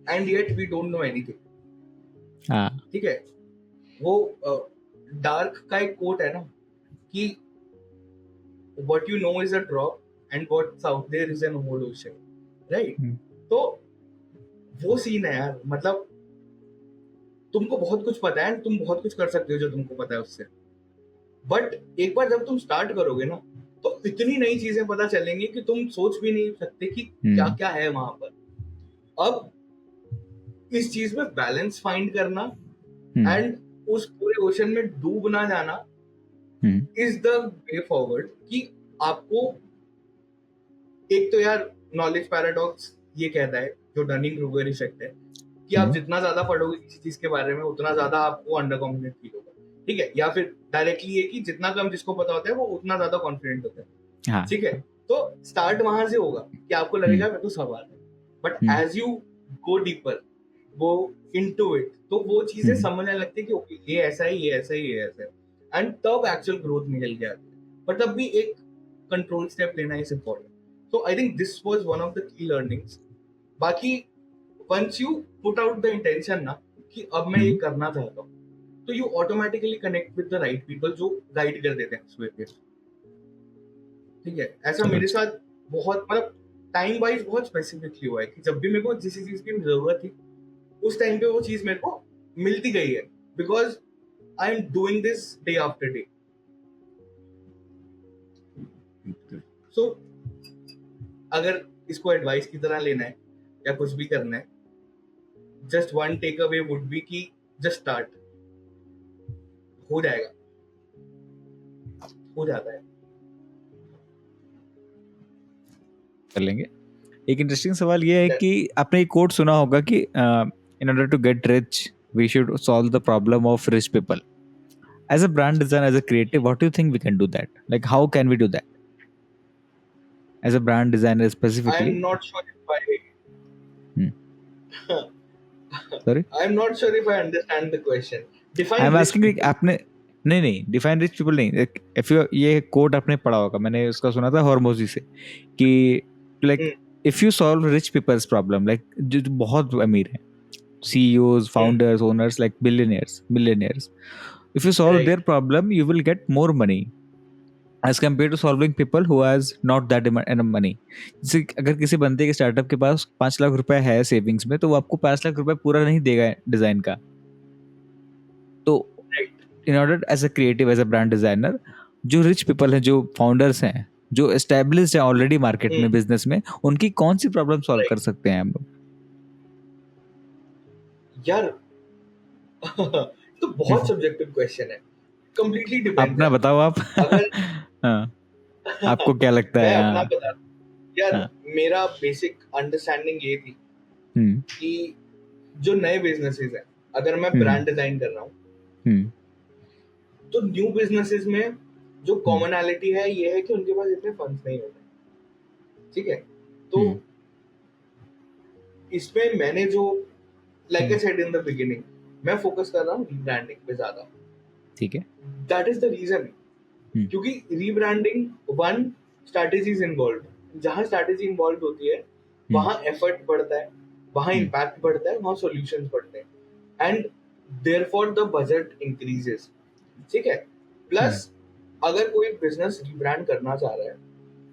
and yet we don't know anything. ठीक है, वो डार्क का एक कोट है ना कि what you know is a drop and what's out there is an whole ocean, right? तो वो सीन है यार, मतलब तुमको बहुत कुछ पता है, तुम बहुत कुछ कर सकते हो जो तुमको पता है उससे, बट एक बार जब तुम स्टार्ट करोगे ना तो इतनी नई चीजें पता चलेंगी कि तुम सोच भी नहीं सकते कि क्या क्या है वहां पर. अब इस चीज में बैलेंस फाइंड करना एंड उस पूरे ओशन में डूब ना जाना इज द वे फॉरवर्ड. कि आपको एक तो यार नॉलेज पैराडॉक्स ये कहता है, जो डनिंग क्रूगर इफेक्ट है, कि आप जितना ज्यादा पढ़ोगे किसी चीज के बारे में उतना ज्यादा आपको अंडर कॉन्फिडेंट फील होगा. ठीक है, या फिर डायरेक्टली ये कि जितना कम जिसको पता होता है वो उतना ज्यादा कॉन्फिडेंट होता है. ठीक है, तो स्टार्ट वहां से होगा कि आपको लगेगा मेरे को सब आता है, but as you go deeper, वो इनटू इट, तो वो चीजें समझने लगती है कि ओके ये ऐसा है, ये ऐसा है, ये ऐसा है, एंड तब एक्चुअल ग्रोथ निकल के आती है. बट तब भी एक कंट्रोल स्टेप लेना is important. So I think this was one of the key learnings. बाकी once you put out the intention ना कि अब मैं ये करना चाहता हूँ, तो you automatically connect with the right people जो गाइड कर देते हैं उस वे पे. ठीक है, ऐसा मेरे साथ बहुत मतलब टाइम वाइज बहुत स्पेसिफिकली हुआ है कि जब भी मेरे को जिस चीज की जरूरत थी उस टाइम पे वो चीज मेरे को मिलती गई है, because I am doing this day after day. So अगर इसको एडवाइस की तरह लेना है या कुछ भी करना है, just one takeaway would be कि जस्ट स्टार्ट. हो जाएगा, हो जाता है.
कर लेंगे. एक इंटरेस्टिंग सवाल ये है कि आपने एक कोट सुना होगा कि in order to get rich we should solve the problem of rich people. As a brand designer, as a creative, what do you think we can do that? Like, how can we do that? As a brand designer
I
specifically.
am not sure if
Sorry?
I am not sure if I understand the question. Define
I'm
rich
asking like
people.
आपने नहीं define rich people नहीं. If you ये coat आपने पढ़ा होगा, मैंने उसका सुना था हॉर्मोजी से कि like if you solve rich peoples problem, like जो बहुत अमीर हैं, CEOs, founders, owners, like millionaires. If you solve
Right.
their problem, you will get more money as compared to solving people who has not that enough money. जैसे अगर किसी बंदे के startup के पास 5 लाख रुपए है सेविंग्स में, तो वो आपको 5 लाख रुपए पूरा नहीं देगा डिजाइन का. तो
Right.
In order as a creative, as a brand designer, जो रिच पीपल हैं, जो फाउंडर्स हैं, जो एस्टेब्लिश्ड है ऑलरेडी मार्केट में, बिजनेस में, उनकी कौन सी प्रॉब्लम सॉल्व कर सकते हैं हम लोग?
यार तो बहुत सब्जेक्टिव क्वेश्चन है, कंप्लीटली डिपेंड
अपना
है.
बताओ आप.
अगर
हाँ, आपको क्या लगता
मैं
है?
अपना बता यार,
हाँ.
मेरा बेसिक अंडरस्टैंडिंग ये थी कि जो नए बिजनेसेस हैं, अगर मैं ब्रांड डिजाइन कर रहा हूँ, तो न्यू बिजनेसेस में जो कॉमनैलिटी है ये है कि उनके पास इतने फंड्स नहीं होते. ठीक है, तो इसमें मैंने जो like I said in the beginning, मैं फोकस कर रहा हूँ रीब्रांडिंग पे ज्यादा.
ठीक है.
दैट इज द रीजन, क्योंकि रीब्रांडिंग वन स्ट्रैटेजीज इन्वॉल्व, जहां स्ट्रैटेजी इन्वॉल्व होती है वहां एफर्ट बढ़ता है, वहां इम्पैक्ट बढ़ता है, वहां सॉल्यूशंस बढ़ते हैं, and therefore the budget increases. ठीक है, प्लस अगर कोई बिजनेस रीब्रांड करना चाह रहा है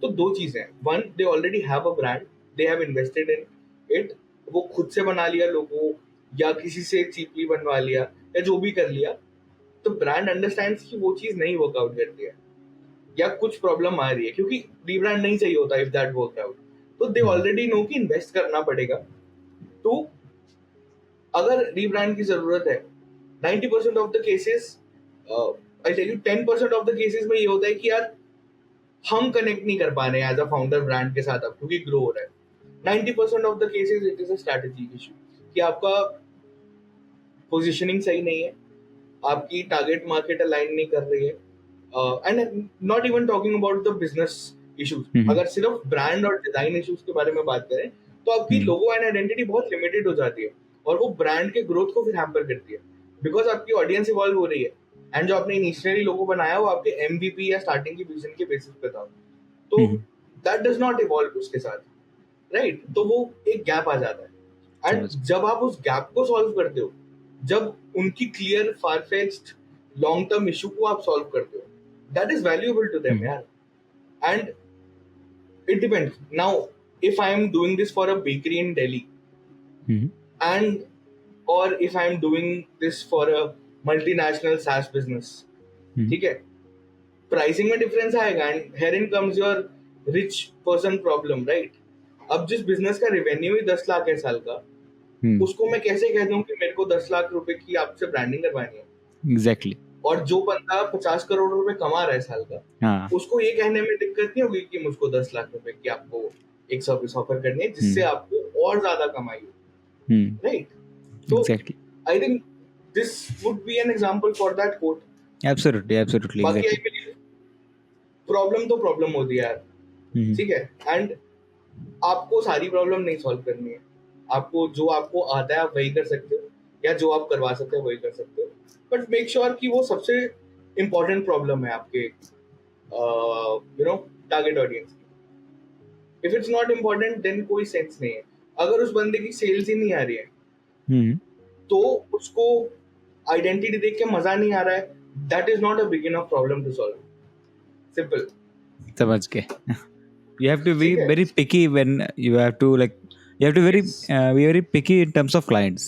तो दो चीजें, one they already have a brand, they have invested in it, वो खुद से बना लिया लोगों या किसी से चीपली बनवा लिया या जो भी कर लिया, तो ब्रांड अंडरस्टैंड्स कि वो चीज नहीं वर्कआउट करती है या कुछ प्रॉब्लम आ रही है, क्योंकि रीब्रांड नहीं चाहिए होता इफ दैट वर्क आउट, तो दे ऑलरेडी नो कि इन्वेस्ट करना पड़ेगा. तो अगर रीब्रांड की जरूरत है, 90% of the cases, I tell you 10% of the cases में ये होता है कि यार हम कनेक्ट नहीं कर पा रहे हैं एज अ फाउंडर ब्रांड के साथ अब, क्योंकि ग्रो हो रहा है. 90% of the cases it is a strategy issue कि आपका पोजीशनिंग सही नहीं है, आपकी टारगेट मार्केट अलाइन नहीं कर रही है, and not even talking about the business issues. अगर सिर्फ ब्रांड और डिजाइन इश्यूज के बारे में बात करें तो आपकी लोगो एंड आइडेंटिटी बहुत लिमिटेड हो जाती है और वो ब्रांड के ग्रोथ को फिर हैम्पर करती है, बिकॉज आपकी ऑडियंस इवॉल्व हो रही है एंड जो आपने इनिशियली लोगो बनाया वो आपके MVP या स्टार्टिंग की विजन के बेसिस पे था, तो दैट डज नॉट इवॉल्व उसके साथ, राइट. तो वो एक गैप आ जाता है, एंड जब आप उस गैप को सॉल्व करते हो, जब उनकी clear far fetched long term issue को आप सॉल्व करते हो, that is valuable to them यार. And it depends. Now if I am doing this for a bakery in Delhi and और if I am doing this for a multinational SaaS business, ठीक है, pricing में difference आएगा and herein comes your rich person problem, right. अब जिस business का revenue ही 10 लाख है साल का, उसको मैं कैसे कह दूं कि मेरे को 10 लाख रुपए की आपसे ब्रांडिंग करवानी है.
एग्जैक्टली.
और जो बंदा 50 करोड़ रुपए कमा रहा है साल का, उसको ये कहने में दिक्कत नहीं होगी कि मुझको 10 लाख रुपए की आपको एक सर्विस ऑफर करनी है जिससे आपको और ज्यादा कमाई हो, राइट. तो I think this would be an example for that quote.
Absolutely.
बाकी आई बिलीव प्रॉब्लम तो प्रॉब्लम होती है यार, ठीक है, एंड आपको सारी प्रॉब्लम नहीं सॉल्व करनी है, आपको जो आपको आता है आप वही कर सकते हो या जो आप करवा सकते हो वही कर सकते हो, बट मेक श्योर कि वो सबसे इम्पोर्टेंट प्रॉब्लम है आपके टारगेट ऑडियंस की. If it's not important then कोई सेंस नहीं है. अगर उस बंदे की सेल्स ही नहीं आ रही है तो उसको आइडेंटिटी देख के मजा नहीं आ रहा है, that is not a big enough problem to solve. Simple.
समझ के. You have to be
ठीक है.
very picky when you have to like you have to be very picky in terms of clients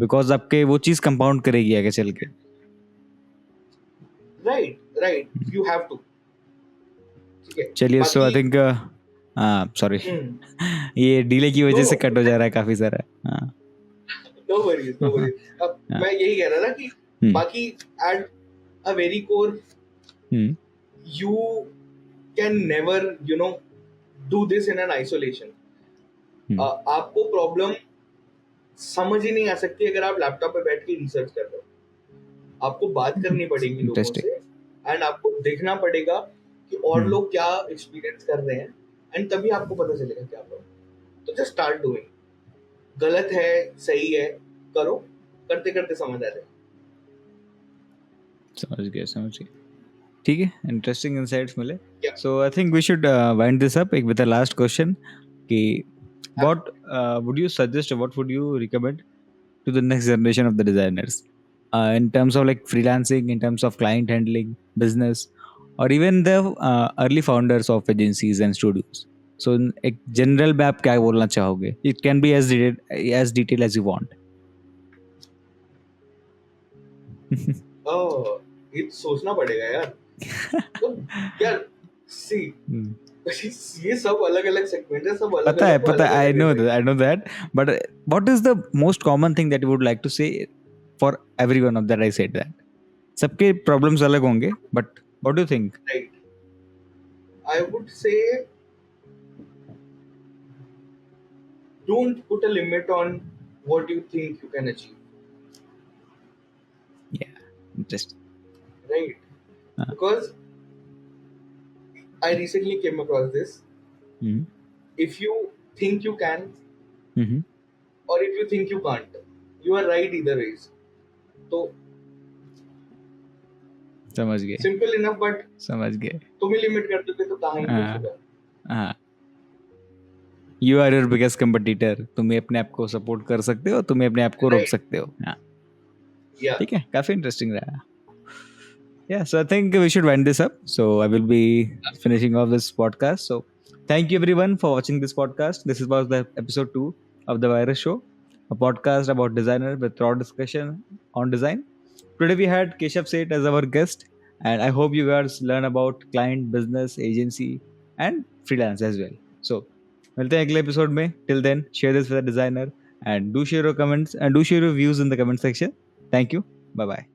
because आपके वो चीज compound करेगी आगे चल के.
Right, you have to. ठीक है.
चलिए, सो आई
बाकी
थिंक सॉरी ये डिले की वजह से कट हो जा रहा है काफी सारा. हाँ,
no worries. अब
हाँ.
मैं यही कह रहा था कि बाकी at a very core you can never do this in an isolation. आपको प्रॉब्लम समझ ही नहीं आ सकती अगर आप लैपटॉप पे बैठ के रिसर्च कर रहे हो. आपको बात करनी पड़ेगी लोगों से एंड आपको देखना पड़ेगा कि और लोग क्या एक्सपीरियंस कर रहे हैं एंड तभी आपको पता चलेगा क्या प्रॉब्लम. तो जस्ट स्टार्ट डूइंग. गलत है सही है करो, करते करते समझ आ जाएगा.
समझ गया. ठीक है, इंटरेस्टिंग इनसाइट्स मिले.
Yeah.
So I think we should wind this up with the last question कि what would you suggest or what would you recommend to the next generation of the designers in terms of like freelancing, in terms of client handling, business, or even the early founders of agencies and studios? So एक general में आप क्या बोलना चाहोगे? It can be as detailed as you want.
ये सोचना पड़ेगा यार. तो यार सी ये सब अलग अलग सेगमेंट है, सब अलग
पता है. I know that, but what is the most common thing that you would like to say for everyone of that I said that? सबके problems अलग होंगे, but what do you think?
Right. I would say don't put a limit on what you think you can achieve.
Yeah, interesting.
Right. Because I recently came across this. If you think you can, or if you think you can't, you are right either ways. तो
समझ गए.
Simple enough, but
समझ गए.
तुम ही limit कर दोगे तो कहाँ ही पहुंचोगे.
हाँ. You are your biggest competitor. तुम्हें अपने आप को सपोर्ट कर सकते हो, तुम्हें अपने आप को रोक सकते हो. हाँ. ठीक है, काफी इंटरेस्टिंग रहा. Yeah, so I think we should wind this up. So I will be finishing off this podcast. So thank you everyone for watching this podcast. This was the episode 2 of the Virus Show, a podcast about designer with raw discussion on design. Today we had Keshav Seth as our guest, and I hope you guys learn about client, business, agency, and freelance as well. So मिलते हैं अगले episode में. Till then, share this with a designer and do share your comments and do share your views in the comment section. Thank you. Bye bye.